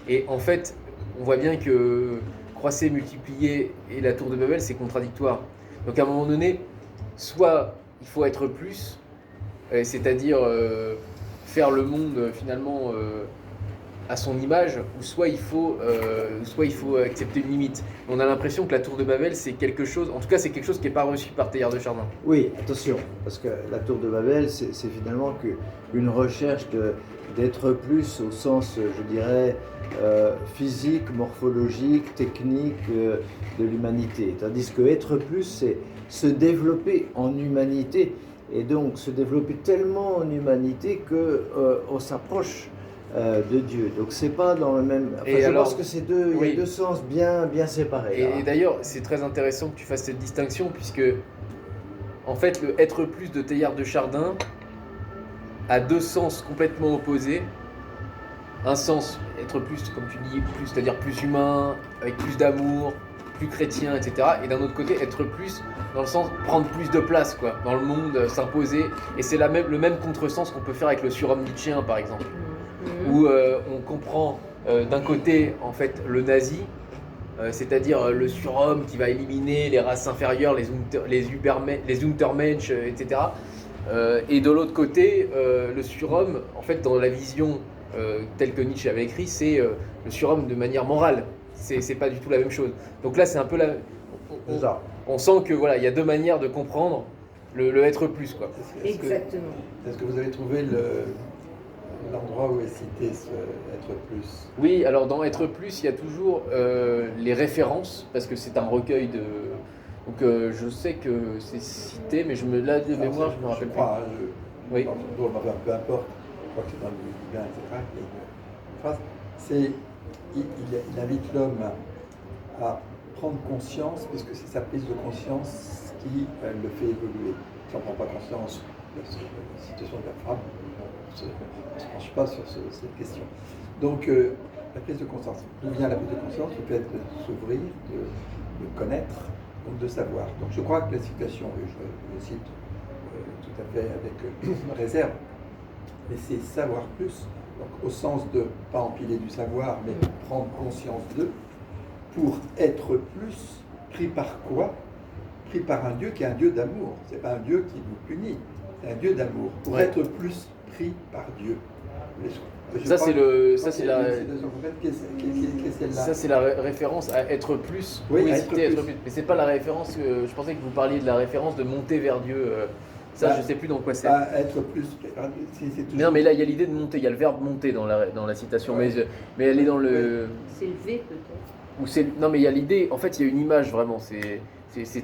Et en fait, on voit bien que croissez, multiplier et la tour de Babel, c'est contradictoire. Donc à un moment donné, soit il faut être plus, c'est-à-dire faire le monde finalement à son image, ou soit il faut accepter une limite. On a l'impression que la tour de Babel, c'est quelque chose, en tout cas c'est quelque chose qui n'est pas reçu par Teilhard de Chardin. Oui, attention, parce que la tour de Babel, c'est finalement une recherche d'être plus au sens, je dirais, physique, morphologique, technique de l'humanité. Tandis que être plus, c'est se développer en humanité, et donc se développer tellement en humanité qu'on s'approche de Dieu. Donc c'est pas dans le même. Enfin, je pense que c'est il y a deux sens bien séparés. Et d'ailleurs, c'est très intéressant que tu fasses cette distinction, puisque en fait, le être plus de Teilhard de Chardin a deux sens complètement opposés. Un sens, être plus, comme tu dis, plus, c'est-à-dire plus humain, avec plus d'amour, plus chrétien, etc. Et d'un autre côté, être plus dans le sens prendre plus de place, quoi, dans le monde, s'imposer. Et c'est le même contresens qu'on peut faire avec le surhomme nietzschéen, par exemple. Où on comprend d'un côté en fait le nazi, c'est-à-dire le surhomme qui va éliminer les races inférieures, les Untermensch, etc. Et de l'autre côté, le surhomme, en fait dans la vision telle que Nietzsche avait écrit, c'est le surhomme de manière morale. C'est pas du tout la même chose. Donc là c'est un peu on sent que voilà, il y a deux manières de comprendre le être plus, quoi. Exactement. Est-ce que vous avez trouvé l'endroit où est cité ce être plus? Oui, alors dans être plus, il y a toujours les références, parce que c'est un recueil de. Donc je sais que c'est cité, mais là de mémoire, je me rappelle plus. Oui. Peu importe, je crois que c'est dans le Libin, etc. Il y a une phrase, il invite l'homme à prendre conscience, puisque c'est sa prise de conscience qui le fait évoluer. Si on ne prend pas conscience de la situation de la femme, on ne se penche pas sur cette question. Donc, la prise de conscience. D'où vient la prise de conscience? Le fait de s'ouvrir, de connaître, donc de savoir. Donc, je crois que la citation, et je le cite tout à fait avec réserve, mais c'est savoir plus, donc au sens de pas empiler du savoir, mais prendre conscience d'eux, pour être plus pris par quoi? Pris par un Dieu qui est un Dieu d'amour. C'est pas un Dieu qui nous punit, c'est un Dieu d'amour. Pour être plus pris par Dieu. Ça c'est la référence à être plus. Oui, à être plus. Mais c'est pas la référence. Je pensais que vous parliez de la référence de monter vers Dieu. Je sais plus dans quoi c'est. Être plus. Non, mais là il y a l'idée de monter. Il y a le verbe monter dans la citation, mais elle est dans le. C'est le V peut-être. Non, mais il y a l'idée. En fait, il y a une image vraiment. C'est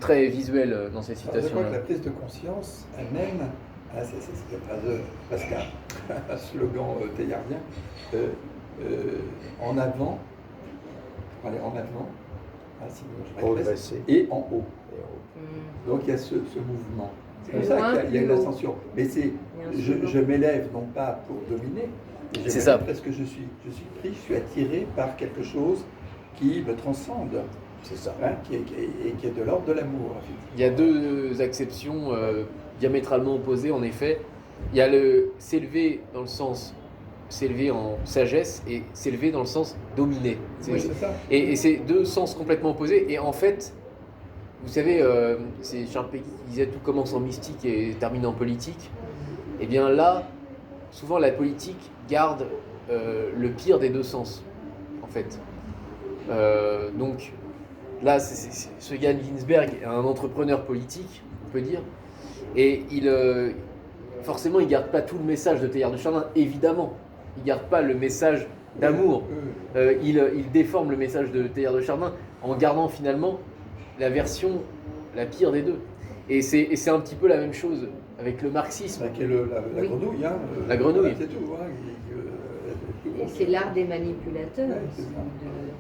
très visuel dans ces citations. Je crois que la prise de conscience elle-même. C'est la phrase Pascal, un slogan teilhardien, en avant, pour aller en avant, et en haut. Donc il y a ce mouvement. C'est comme ça qu'il y a une ascension. Mais je m'élève non pas pour dominer, c'est ça. Parce que je suis pris, je suis attiré par quelque chose qui me transcende. C'est ça. Qui est de l'ordre de l'amour. Il y a deux acceptions diamétralement opposés en effet. Il y a le s'élever dans le sens s'élever en sagesse et s'élever dans le sens dominer. Oui, c'est ça. Et c'est deux sens complètement opposés. Et en fait, vous savez, c'est Charles Péguy qui disait tout commence en mystique et termine en politique. Et bien là, souvent la politique garde le pire des deux sens, en fait. Donc là, ce Yann Ginsberg est un entrepreneur politique, on peut dire. Et forcément, il ne garde pas tout le message de Teilhard de Chardin, évidemment. Il ne garde pas le message d'amour. Il déforme le message de Teilhard de Chardin en gardant finalement la version la pire des deux. Et c'est un petit peu la même chose avec le marxisme. Qui est la grenouille. Hein, la grenouille. C'est tout. Hein, Et c'est l'art des manipulateurs Ouais, aussi,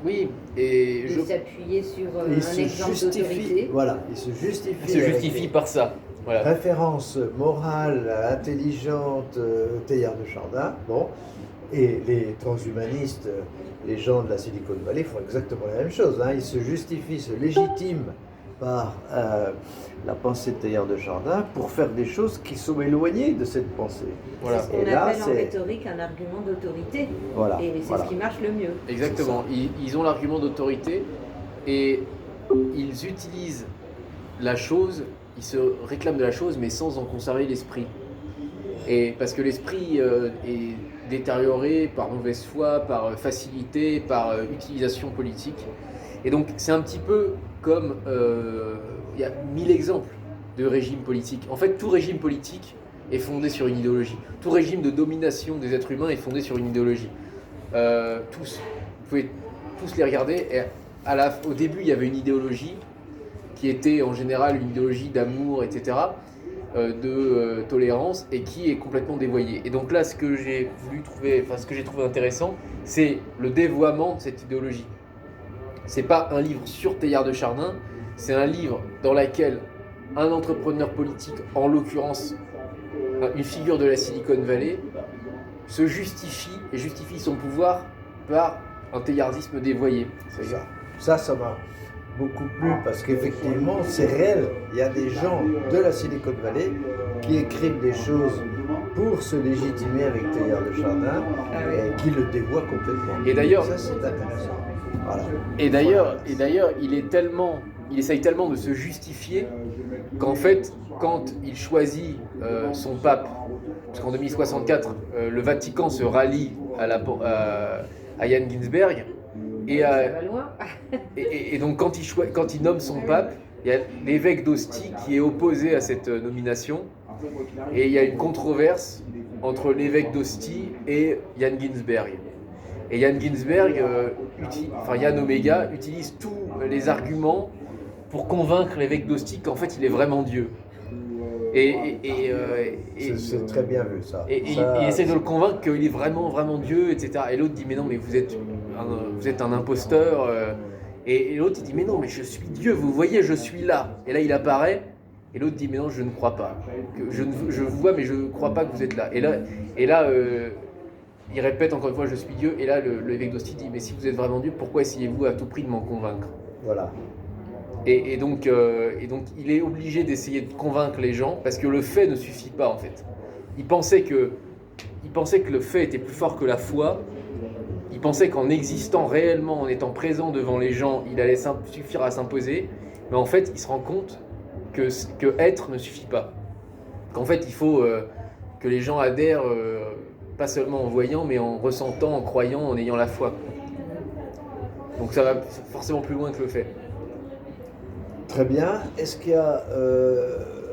Oui, et de s'appuyer sur Il un se exemple justifie, d'autorité. voilà, il se justifie. il se avec justifie des par ça. Voilà. références morales, intelligentes, Teilhard de Chardin, bon, et les transhumanistes, les gens de la Silicon Valley font exactement la même chose. Hein. Ils se justifient, se légitiment par la pensée de Teilhard de Chardin pour faire des choses qui sont éloignées de cette pensée. Voilà. C'est ce qu'on Et là, appelle en c'est- rhétorique un argument d'autorité. Voilà. Et c'est voilà. ce qui marche le mieux. Exactement. Ils ont l'argument d'autorité et ils utilisent la chose, ils se réclament de la chose, mais sans en conserver l'esprit. Et parce que l'esprit est détérioré par mauvaise foi, par facilité, par utilisation politique. Et donc c'est un petit peu comme il y a 1000 exemples de régimes politiques. En fait, tout régime politique est fondé sur une idéologie. Tout régime de domination des êtres humains est fondé sur une idéologie. Tous. Vous pouvez tous les regarder. Et au début, il y avait une idéologie qui était en général une idéologie d'amour, etc., de tolérance, et qui est complètement dévoyée. Et donc là, ce que j'ai trouvé intéressant, c'est le dévoiement de cette idéologie. C'est pas un livre sur Teilhard de Chardin, c'est un livre dans lequel un entrepreneur politique, en l'occurrence une figure de la Silicon Valley, se justifie et justifie son pouvoir par un teilhardisme dévoyé. Ça m'a beaucoup plu parce qu'effectivement, c'est réel. Il y a des gens de la Silicon Valley qui écrivent des choses pour se légitimer avec Teilhard de Chardin et qui le dévoient complètement. Et d'ailleurs- ça c'est intéressant. Voilà. Et d'ailleurs, il essaye tellement de se justifier qu'en fait, quand il choisit son pape, parce qu'en 2064, le Vatican se rallie à Yann Ginsberg, et, Ça va loin. et donc quand il nomme son pape, il y a l'évêque d'Ostie qui est opposé à cette nomination, et il y a une controverse entre l'évêque d'Ostie et Yann Ginsberg. Et Yann Ginsberg, Yann Omega, utilise tous les arguments pour convaincre l'évêque d'Ostie qu'en fait il est vraiment Dieu. C'est très bien vu ça. Il essaie de le convaincre qu'il est vraiment Dieu, etc. Et l'autre dit mais non, mais vous êtes un imposteur. Et l'autre il dit mais non, mais je suis Dieu, vous voyez, je suis là. Et là il apparaît. Et l'autre dit mais non, je ne crois pas. Je vous vois, mais je ne crois pas que vous êtes là. Et là il répète encore une fois je suis Dieu. Et là l'évêque d'Ostie dit mais si vous êtes vraiment Dieu, pourquoi essayez-vous à tout prix de m'en convaincre? Voilà. Et donc il est obligé d'essayer de convaincre les gens parce que le fait ne suffit pas en fait. Il pensait que le fait était plus fort que la foi. Il pensait qu'en existant réellement, en étant présent devant les gens, il allait suffire à s'imposer. Mais en fait, il se rend compte que être ne suffit pas. Qu'en fait, il faut que les gens adhèrent pas seulement en voyant, mais en ressentant, en croyant, en ayant la foi. Donc ça va forcément plus loin que le fait. Très bien. Est-ce qu'il y a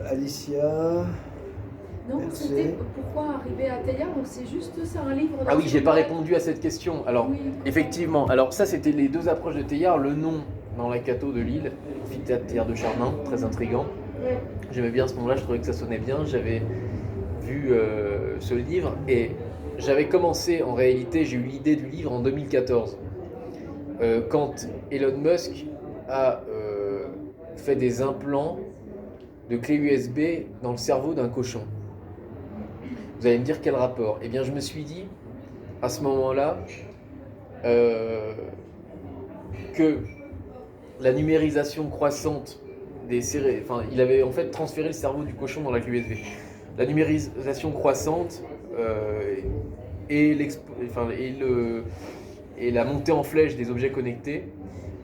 Alicia? Non, Merci. c'était pourquoi arriver à Teilhard, donc c'est juste ça, un livre. Ah oui, j'ai pas répondu à cette question. Alors, Oui. effectivement, alors ça c'était les deux approches de Teilhard. Le nom dans la Cato de Lille, amphithéâtre Teilhard de Chardin, très intriguant. Ouais. J'aimais bien ce moment-là, je trouvais que ça sonnait bien. J'avais vu ce livre et j'avais commencé, en réalité, j'ai eu l'idée du livre en 2014. Quand Elon Musk a fait des implants de clés USB dans le cerveau d'un cochon. Vous allez me dire quel rapport? Eh bien, je me suis dit, à ce moment-là, que la numérisation croissante il avait en fait transféré le cerveau du cochon dans la clé USB. La numérisation croissante et la montée en flèche des objets connectés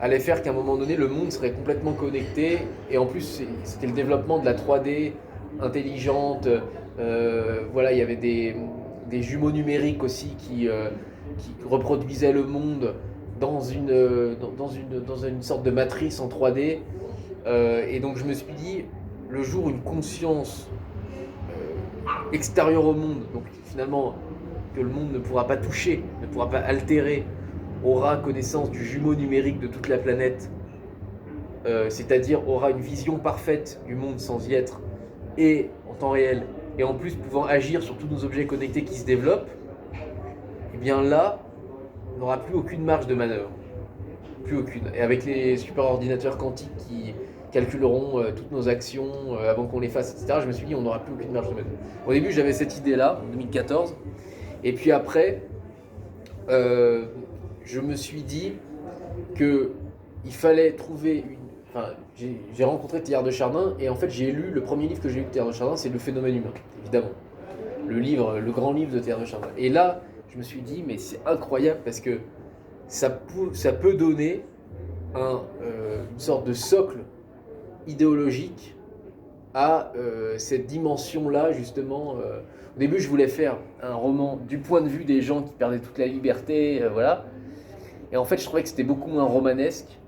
allait faire qu'à un moment donné, le monde serait complètement connecté. Et en plus, c'était le développement de la 3D intelligente. Voilà, il y avait des jumeaux numériques aussi qui reproduisaient le monde dans une sorte de matrice en 3D. Et donc je me suis dit, le jour où une conscience extérieure au monde, donc finalement que le monde ne pourra pas toucher, ne pourra pas altérer, aura connaissance du jumeau numérique de toute la planète, c'est-à-dire aura une vision parfaite du monde sans y être, et en temps réel, et en plus pouvant agir sur tous nos objets connectés qui se développent, et bien là, on n'aura plus aucune marge de manœuvre. Plus aucune. Et avec les superordinateurs quantiques qui calculeront toutes nos actions avant qu'on les fasse, etc., je me suis dit on n'aura plus aucune marge de manœuvre. Au début, j'avais cette idée-là, en 2014, et puis après, je me suis dit qu'il fallait trouver une... Enfin, j'ai rencontré Teilhard de Chardin, et en fait, j'ai lu, le premier livre que j'ai lu de Teilhard de Chardin, c'est Le Phénomène humain, évidemment. Le grand livre de Teilhard de Chardin. Et là, je me suis dit, mais c'est incroyable, parce que ça peut donner une sorte de socle idéologique à cette dimension-là, justement. Au début, je voulais faire un roman du point de vue des gens qui perdaient toute la liberté, voilà. Et en fait, je trouvais que c'était beaucoup moins romanesque,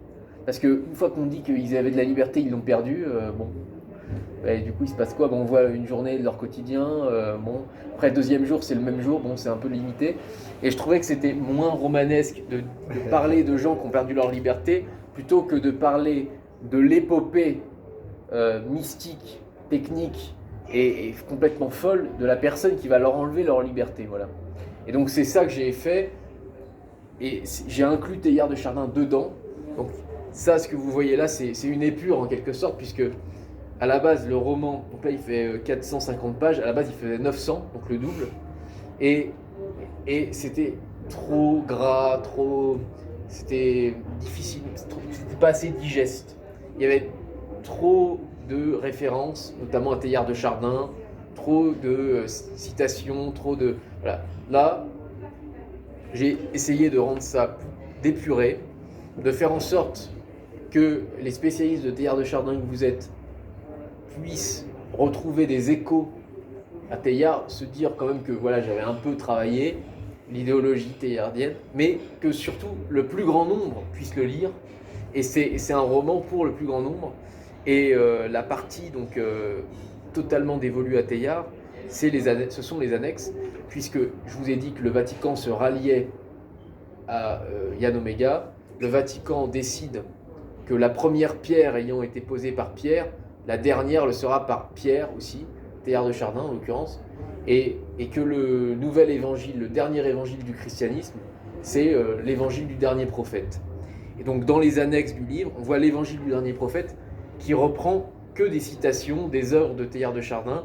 parce qu'une fois qu'on dit qu'ils avaient de la liberté, ils l'ont perdue, bon. Et du coup, il se passe quoi? On voit une journée de leur quotidien, bon. Après, le deuxième jour, c'est le même jour, bon, c'est un peu limité. Et je trouvais que c'était moins romanesque de parler de gens qui ont perdu leur liberté, plutôt que de parler de l'épopée mystique, technique et complètement folle de la personne qui va leur enlever leur liberté, voilà. Et donc c'est ça que j'ai fait, et j'ai inclus Teilhard de Chardin dedans. Donc ça, ce que vous voyez là, c'est une épure en quelque sorte, puisque à la base le roman, donc là il fait 450 pages, à la base il faisait 900, donc le double, et c'était trop gras, c'était difficile, c'était pas assez digeste. Il y avait trop de références, notamment à Teilhard de Chardin, trop de citations, voilà. Là, j'ai essayé de rendre ça d'épuré, de faire en sorte que les spécialistes de Teilhard de Chardin que vous êtes puissent retrouver des échos à Teilhard, se dire quand même que voilà, j'avais un peu travaillé l'idéologie teilhardienne, mais que surtout le plus grand nombre puisse le lire. Et c'est un roman pour le plus grand nombre. Et la partie donc totalement dévolue à Teilhard, ce sont les annexes, puisque je vous ai dit que le Vatican se ralliait à Yann Omega. Le Vatican décide que la première pierre ayant été posée par Pierre, la dernière le sera par Pierre aussi, Teilhard de Chardin en l'occurrence, et que le nouvel évangile, le dernier évangile du christianisme, c'est l'évangile du dernier prophète. Et donc dans les annexes du livre, on voit l'évangile du dernier prophète qui reprend que des citations des œuvres de Teilhard de Chardin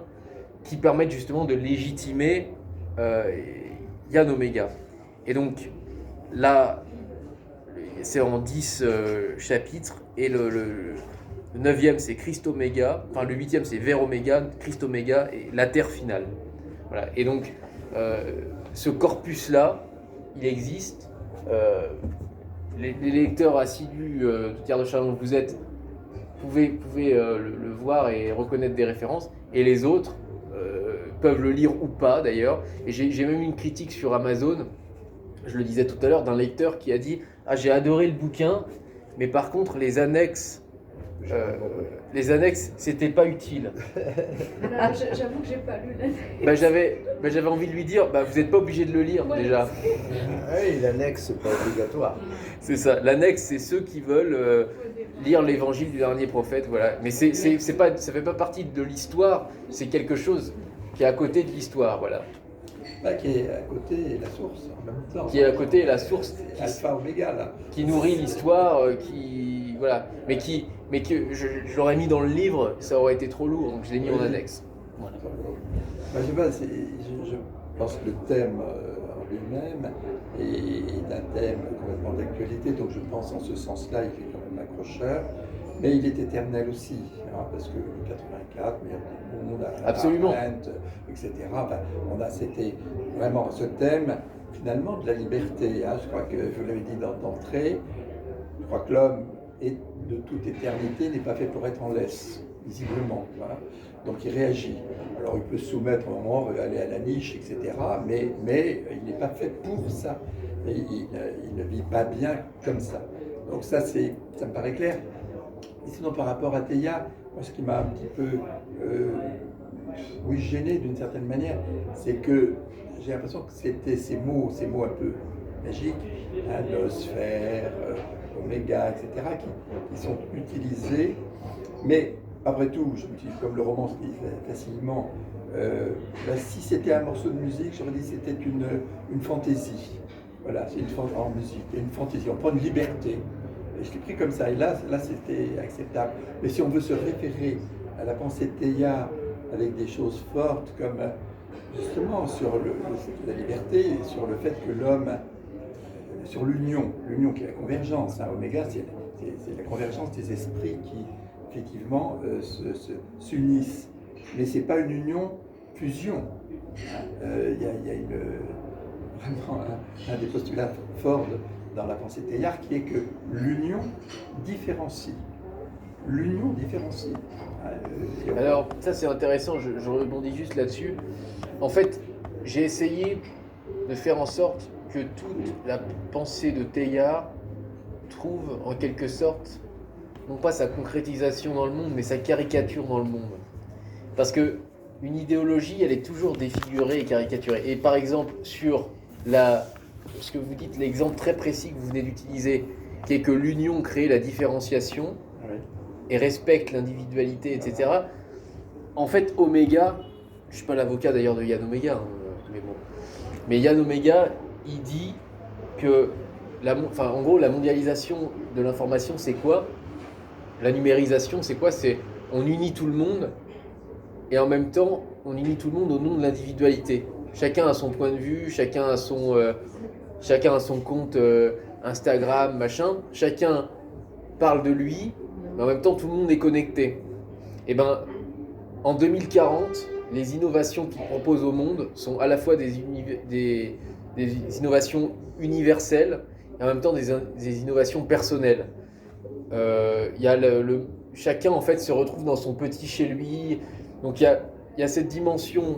qui permettent justement de légitimer Yann Omega. Et donc là, c'est en 10 chapitres, et le 9e c'est Christ Oméga, enfin le 8e c'est Ver Oméga, Christ Oméga et la Terre finale. Voilà. Et donc ce corpus-là, il existe. Les lecteurs assidus de Teilhard de Chardin que vous êtes, pouvez le voir et reconnaître des références, et les autres peuvent le lire ou pas d'ailleurs. Et j'ai même une critique sur Amazon, je le disais tout à l'heure, d'un lecteur qui a dit « Ah, j'ai adoré le bouquin, mais par contre les annexes, c'était pas utile. » J'avoue que j'ai pas lu l'annexe. J'avais envie de lui dire, vous n'êtes pas obligé de le lire déjà. Oui, l'annexe, c'est pas obligatoire. C'est ça, l'annexe, c'est ceux qui veulent lire l'évangile du dernier prophète, voilà. Mais ça fait pas partie de l'histoire, c'est quelque chose qui est à côté de l'histoire, voilà. Qui est à côté la source en même temps. Qui est à côté la source Alpha Oméga là. Qui nourrit l'histoire, voilà. Mais que je l'aurais mis dans le livre, ça aurait été trop lourd, donc je l'ai mis en annexe. Voilà. Je sais pas, je pense que le thème en lui-même est un thème complètement d'actualité, donc je pense en ce sens-là, il est quand même accrocheur. Mais il est éternel aussi, hein, parce que le 84, meilleur du monde, Absolument. etc. Enfin, c'était vraiment ce thème, finalement, de la liberté. Hein. Je crois que, je vous l'avais dit d'entrée, je crois que l'homme est de toute éternité n'est pas fait pour être en laisse, visiblement. Voilà. Donc il réagit. Alors il peut se soumettre au moment, aller à la niche, etc. Mais il n'est pas fait pour ça. Et il ne vit pas bien comme ça. Donc ça me paraît clair. Et sinon par rapport à Théia, moi, ce qui m'a un petit peu gêné d'une certaine manière, c'est que j'ai l'impression que c'était ces mots un peu magiques, hein, noosphère, oméga, etc., qui sont utilisés. Mais après tout, je me dis, comme le roman se dit facilement, si c'était un morceau de musique, j'aurais dit que c'était une fantaisie. Voilà, c'est en musique, une fantaisie. On prend une liberté. Et je l'ai pris comme ça. Et là c'était acceptable. Mais si on veut se référer à la pensée de Théia avec des choses fortes, comme justement sur la liberté, sur le fait que l'homme, sur l'union qui est la convergence, hein, Oméga, c'est la convergence des esprits qui, effectivement, s'unissent. Mais ce n'est pas une union fusion. Il y a vraiment un des postulats forts dans la pensée de Teilhard qui est que l'union différencie. L'union différencie. Alors, ça c'est intéressant, je rebondis juste là-dessus. En fait, j'ai essayé de faire en sorte que toute la pensée de Teilhard trouve en quelque sorte, non pas sa concrétisation dans le monde, mais sa caricature dans le monde. Parce que une idéologie, elle est toujours défigurée et caricaturée. Et par exemple, sur ce que vous dites, l'exemple très précis que vous venez d'utiliser, qui est que l'union crée la différenciation et respecte l'individualité, etc. En fait, Oméga, je ne suis pas l'avocat d'ailleurs de Yann Oméga, hein, mais bon. Mais Yann Oméga, il dit que, en gros, la mondialisation de l'information, c'est quoi? La numérisation, c'est quoi? C'est on unit tout le monde et en même temps, on unit tout le monde au nom de l'individualité. Chacun a son point de vue, chacun a son compte Instagram, machin. Chacun parle de lui, mais en même temps, tout le monde est connecté. Et ben, en 2040, les innovations qu'il propose au monde sont à la fois des innovations universelles et en même temps des innovations personnelles. Chacun en fait se retrouve dans son petit chez lui. Donc il y a cette dimension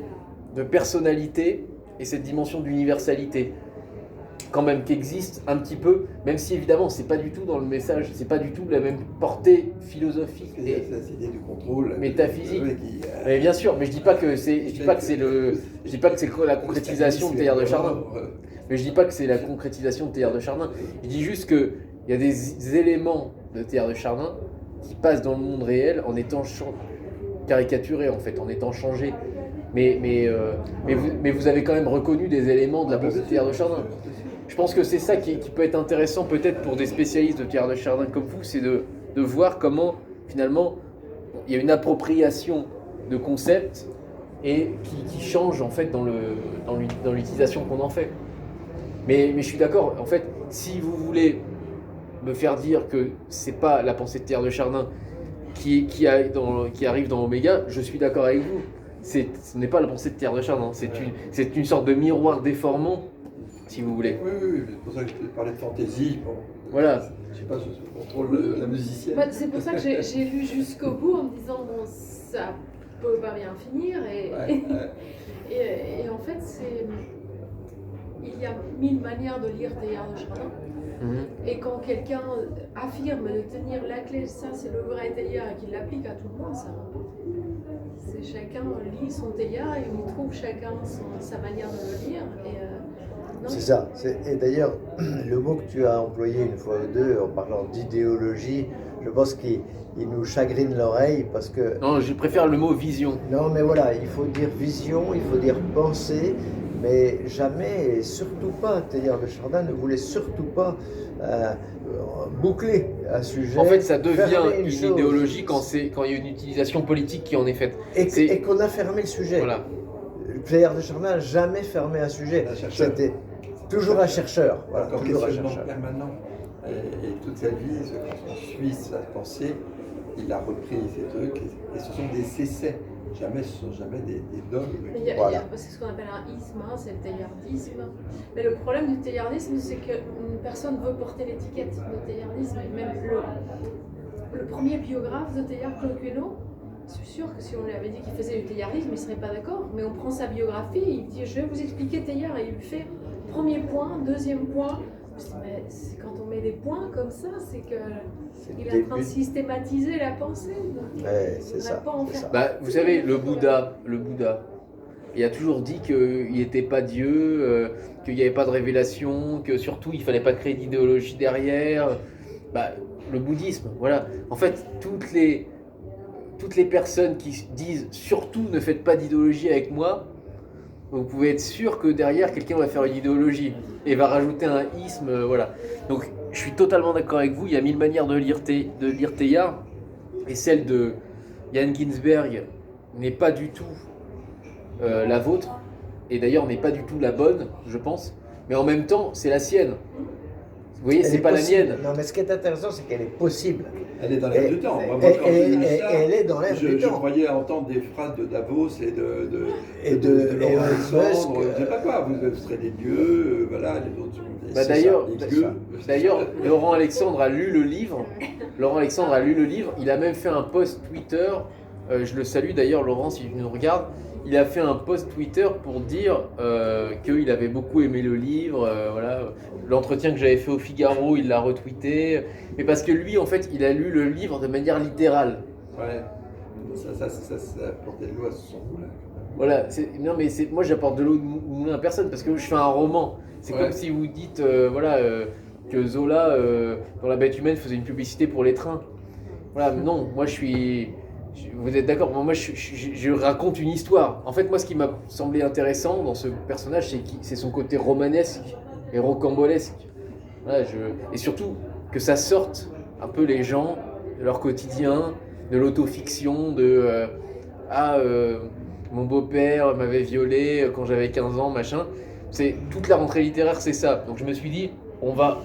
de personnalité et cette dimension d'universalité quand même qui existe un petit peu, même si évidemment c'est pas du tout dans le message, c'est pas du tout la même portée philosophique et cette idée du contrôle métaphysique. Mais bien sûr, mais je dis pas que c'est la concrétisation de Teilhard de Chardin. Mais je dis pas que c'est la concrétisation de Teilhard de Chardin. Je dis juste que il y a des éléments de Teilhard de Chardin qui passent dans le monde réel en étant caricaturés en fait, en étant changés. Mais vous avez quand même reconnu des éléments de la pensée de Teilhard de Chardin. Je pense que c'est ça qui peut être intéressant peut-être pour des spécialistes de Teilhard de Chardin comme vous, c'est de voir comment finalement il y a une appropriation de concepts et qui change en fait dans l'utilisation qu'on en fait. Mais je suis d'accord, en fait, si vous voulez me faire dire que c'est pas la pensée de Teilhard de Chardin qui arrive dans Oméga, je suis d'accord avec vous. Ce n'est pas la pensée de Teilhard de Chardin, c'est une sorte de miroir déformant, si vous voulez. Oui, c'est pour ça que je parlais de fantaisie. Bon, voilà. Je sais pas, je contrôle la musicienne. C'est pour ça que j'ai lu jusqu'au bout en me disant, bon, ça peut pas bien finir. Et en fait, il y a 1000 manières de lire Teilhard de Chardin. Et quand quelqu'un affirme de tenir la clé, ça c'est le vrai Teilhard et qu'il l'applique à tout le monde, ça. C'est chacun lit son Teilhard et il trouve chacun sa manière de le lire. C'est ça. Et d'ailleurs, le mot que tu as employé une fois ou deux en parlant d'idéologie, je pense qu'il nous chagrine l'oreille parce que... Non, je préfère le mot vision. Non, mais voilà, il faut dire vision, il faut dire pensée, mais jamais, et surtout pas, Teilhard de Chardin ne voulait surtout pas boucler un sujet. En fait, ça devient une idéologie quand il y a une utilisation politique qui en est faite. Et qu'on a fermé le sujet. Voilà. Teilhard de Chardin n'a jamais fermé un sujet. C'était toujours un chercheur. Voilà, toujours un chercheur permanent. Et toute sa vie, quand on suit sa pensée, il a repris ces trucs, et ce sont des essais. Ce ne sont jamais des dogmes. C'est ce qu'on appelle un isme, hein, c'est le teilhardisme. Mais le problème du teilhardisme, c'est qu'une personne veut porter l'étiquette de teilhardisme. Et même le premier biographe de Teilhard, Claude Queneau, je suis sûre que si on lui avait dit qu'il faisait du teilhardisme, il ne serait pas d'accord. Mais on prend sa biographie, il dit je vais vous expliquer Teilhard, et il fait premier point, deuxième point. Mais c'est quand on met des points comme ça, c'est qu'il est en train de systématiser la pensée. Ouais, c'est ça. Bah, vous savez, le Bouddha, il a toujours dit qu'il n'était pas Dieu, qu'il n'y avait pas de révélation, que surtout il ne fallait pas créer d'idéologie derrière. Bah, le bouddhisme, voilà. En fait, toutes les personnes qui disent surtout ne faites pas d'idéologie avec moi, vous pouvez être sûr que derrière quelqu'un va faire une idéologie et va rajouter un isme, voilà. Donc je suis totalement d'accord avec vous, il y a 1000 manières de lire Teilhard, et celle de Yann Ginsberg n'est pas du tout la vôtre, et d'ailleurs n'est pas du tout la bonne, je pense, mais en même temps c'est la sienne. Vous voyez, c'est pas possible. la mienne. Non, mais ce qui est intéressant, c'est qu'elle est possible. Elle est dans l'air du temps. Moi, Et quand j'ai lu ça, elle est dans l'air du je temps. croyais entendre des phrases de Davos et de Elon Alexandre, Musk, je sais pas quoi, vous serez des dieux, voilà, les autres sont des, Bah, d'ailleurs, Laurent Alexandre a lu le livre. Il a même fait un post Twitter. Je le salue d'ailleurs, Laurent, si tu nous regardes. Il a fait un post Twitter pour dire qu'il avait beaucoup aimé le livre. Voilà. L'entretien que j'avais fait au Figaro, il l'a retweeté. Mais parce que lui, en fait, il a lu le livre de manière littérale. Ouais, ça apportait de l'eau à son moulin. Voilà. Non, mais moi, j'apporte de l'eau de moulin à personne parce que je fais un roman. C'est comme si vous dites que Zola, dans La Bête humaine, faisait une publicité pour les trains. Voilà. Non, moi, vous êtes d'accord? Moi, je raconte une histoire. En fait, moi, ce qui m'a semblé intéressant dans ce personnage, c'est son côté romanesque et rocambolesque. Voilà, et surtout, que ça sorte un peu les gens de leur quotidien, de l'autofiction, mon beau-père m'avait violé quand j'avais 15 ans, machin. C'est toute la rentrée littéraire, c'est ça. Donc je me suis dit, on va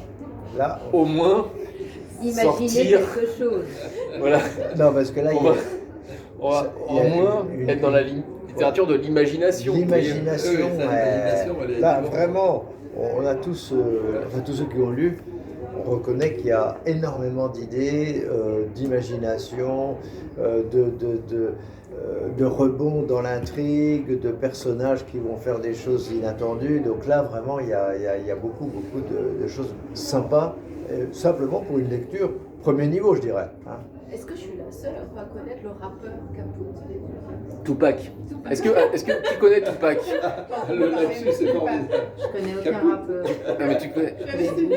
là au moins imaginer sortir quelque chose. Voilà. Non, parce que là, on va au moins être dans la littérature de l'imagination. L'imagination, elle est là, vraiment, on a tous, tous ceux qui ont lu, on reconnaît qu'il y a énormément d'idées, d'imagination, de rebonds dans l'intrigue, de personnages qui vont faire des choses inattendues. Donc là, vraiment, il y a beaucoup de choses sympas, simplement pour une lecture premier niveau, je dirais. Hein. Est-ce que je suis la seule à pas connaître le rappeur Capote? Tupac. Est-ce que tu connais Tupac? Le lapsus, c'est formidable. Je connais aucun rappeur. Non, mais tu connais.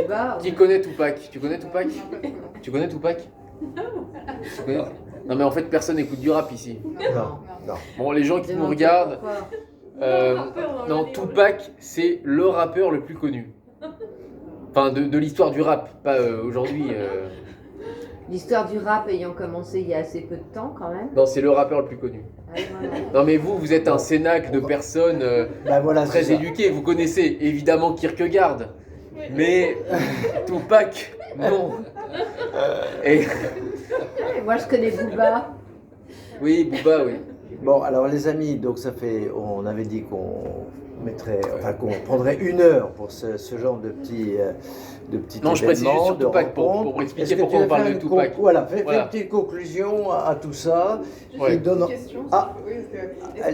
Booba, Qui connaît Tupac? Tu connais Tupac? Tu connais Tupac? Tu connais? Non, mais en fait, personne n'écoute du rap ici. Non. Bon, les gens qui nous demande regardent, pourquoi. non, Tupac, c'est le rappeur le plus connu. Enfin, de l'histoire du rap, pas aujourd'hui. L'histoire du rap ayant commencé il y a assez peu de temps quand même. Non, c'est le rappeur le plus connu. Voilà. Non, mais vous êtes un cénacle de personnes Voilà, très c'est ça. éduquées. Vous connaissez évidemment Kierkegaard, mais Tupac, non. Et Moi je connais Booba. oui, Booba, oui. Bon, alors les amis, donc on avait dit qu'on prendrait 1 heure pour ce genre de petit Non, je précise événement, sur de Tupac rencontre. pour expliquer Est-ce que pourquoi tu on parle veux de faire Tupac. Voilà, fais Voilà. une petite conclusion à tout ça. Juste Ouais. qui une donne... petite question. Ah. Oui, est-ce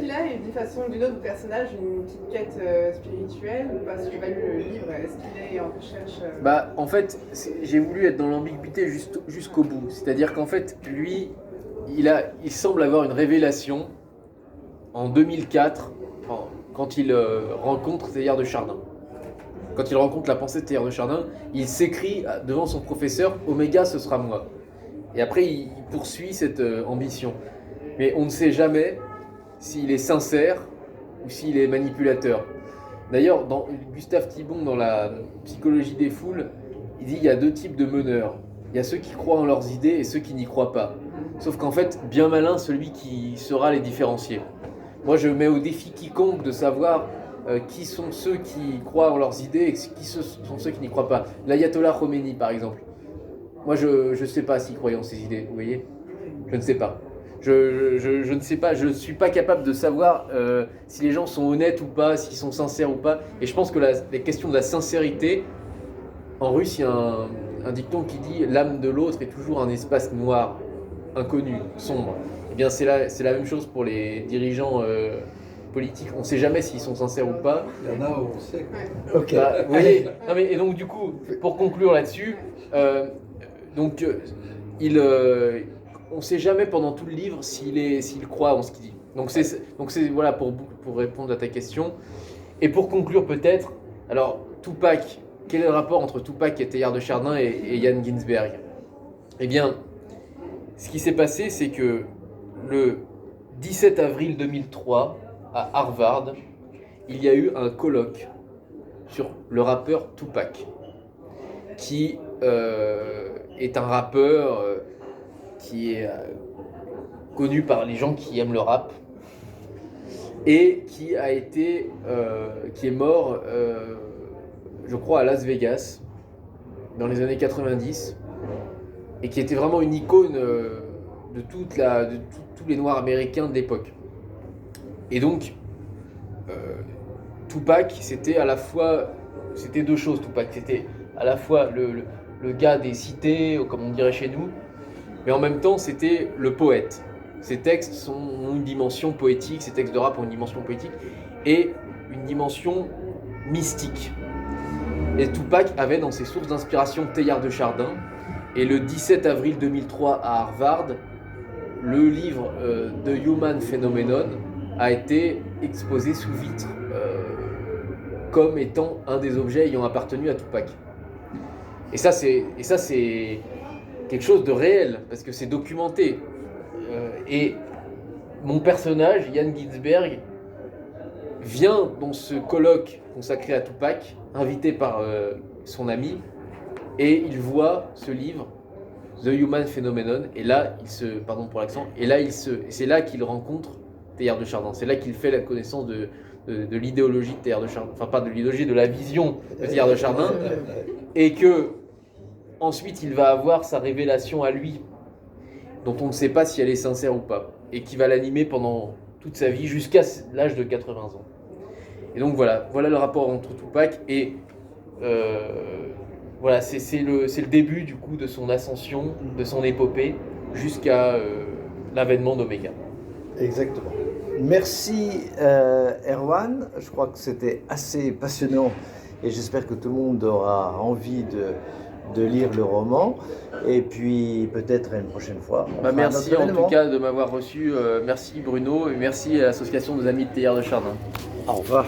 qu'il a, d'une façon ou d'une autre, personnage, une petite quête spirituelle? Ou parce que j'ai pas lu le livre, est-ce qu'il est en recherche Bah, en fait, j'ai voulu être dans l'ambiguïté jusqu'au bout. C'est-à-dire qu'en fait, lui, il semble avoir une révélation en 2004, quand il rencontre Teilhard de Chardin. Quand il rencontre la pensée de Teilhard de Chardin, il s'écrit devant son professeur « Oméga, ce sera moi ». Et après, il poursuit cette ambition. Mais on ne sait jamais s'il est sincère ou s'il est manipulateur. D'ailleurs, Gustave Thibon, dans la psychologie des foules, il dit qu'il y a 2 types de meneurs. Il y a ceux qui croient en leurs idées et ceux qui n'y croient pas. Sauf qu'en fait, bien malin celui qui saura les différencier. Moi, je mets au défi quiconque de savoir qui sont ceux qui croient en leurs idées et qui sont ceux qui n'y croient pas. L'ayatollah Khomeini, par exemple. Moi, je ne sais pas s'il croyait en ses idées, vous voyez. Je ne sais pas. Je ne sais pas, je ne suis pas capable de savoir si les gens sont honnêtes ou pas, s'ils sont sincères ou pas. Et je pense que la question de la sincérité, en russe, il y a un dicton qui dit « l'âme de l'autre est toujours un espace noir, inconnu, sombre ». Eh bien, c'est la même chose pour les dirigeants politiques. On ne sait jamais s'ils sont sincères ou pas. Il y en a où on sait. Ok. Bah, oui. Non, mais, et donc, du coup, pour conclure là-dessus, on ne sait jamais pendant tout le livre s'il croit en ce qu'il dit. Donc c'est voilà pour répondre à ta question. Et pour conclure peut-être, alors Tupac, quel est le rapport entre Tupac et Teilhard de Chardin et Yann Ginsberg? Eh bien, ce qui s'est passé, c'est que le 17 avril 2003, à Harvard, il y a eu un colloque sur le rappeur Tupac, qui est un rappeur qui est connu par les gens qui aiment le rap et qui est mort, je crois, à Las Vegas dans les années 90 et qui était vraiment une icône de tous les Noirs américains de l'époque. Et donc, Tupac, c'était deux choses. Tupac, c'était à la fois le gars des cités, comme on dirait chez nous, mais en même temps, c'était le poète. Ses textes ont une dimension poétique, ses textes de rap ont une dimension poétique et une dimension mystique. Et Tupac avait dans ses sources d'inspiration Teilhard de Chardin. Et le 17 avril 2003 à Harvard, le livre The Human Phenomenon a été exposé sous vitre comme étant un des objets ayant appartenu à Tupac. Et ça, c'est quelque chose de réel, parce que c'est documenté. Et mon personnage, Yann Ginsberg, vient dans ce colloque consacré à Tupac, invité par son ami, et il voit ce livre, The Human Phenomenon, et là, pardon pour l'accent, c'est là qu'il rencontre Teilhard de Chardin. C'est là qu'il fait la connaissance de l'idéologie de Teilhard de Chardin, enfin pas de l'idéologie, de la vision de Teilhard de Chardin, et que ensuite il va avoir sa révélation à lui, dont on ne sait pas si elle est sincère ou pas, et qui va l'animer pendant toute sa vie jusqu'à l'âge de 80 ans. Et donc voilà le rapport entre Tupac et voilà, c'est le début du coup de son ascension, de son épopée, jusqu'à l'avènement d'Omega. Exactement. Merci Erwan, je crois que c'était assez passionnant et j'espère que tout le monde aura envie de lire le roman et puis peut-être une prochaine fois. Merci en tout cas de m'avoir reçu, merci Bruno et merci à l'association des Amis de Teilhard de Chardin. Au revoir.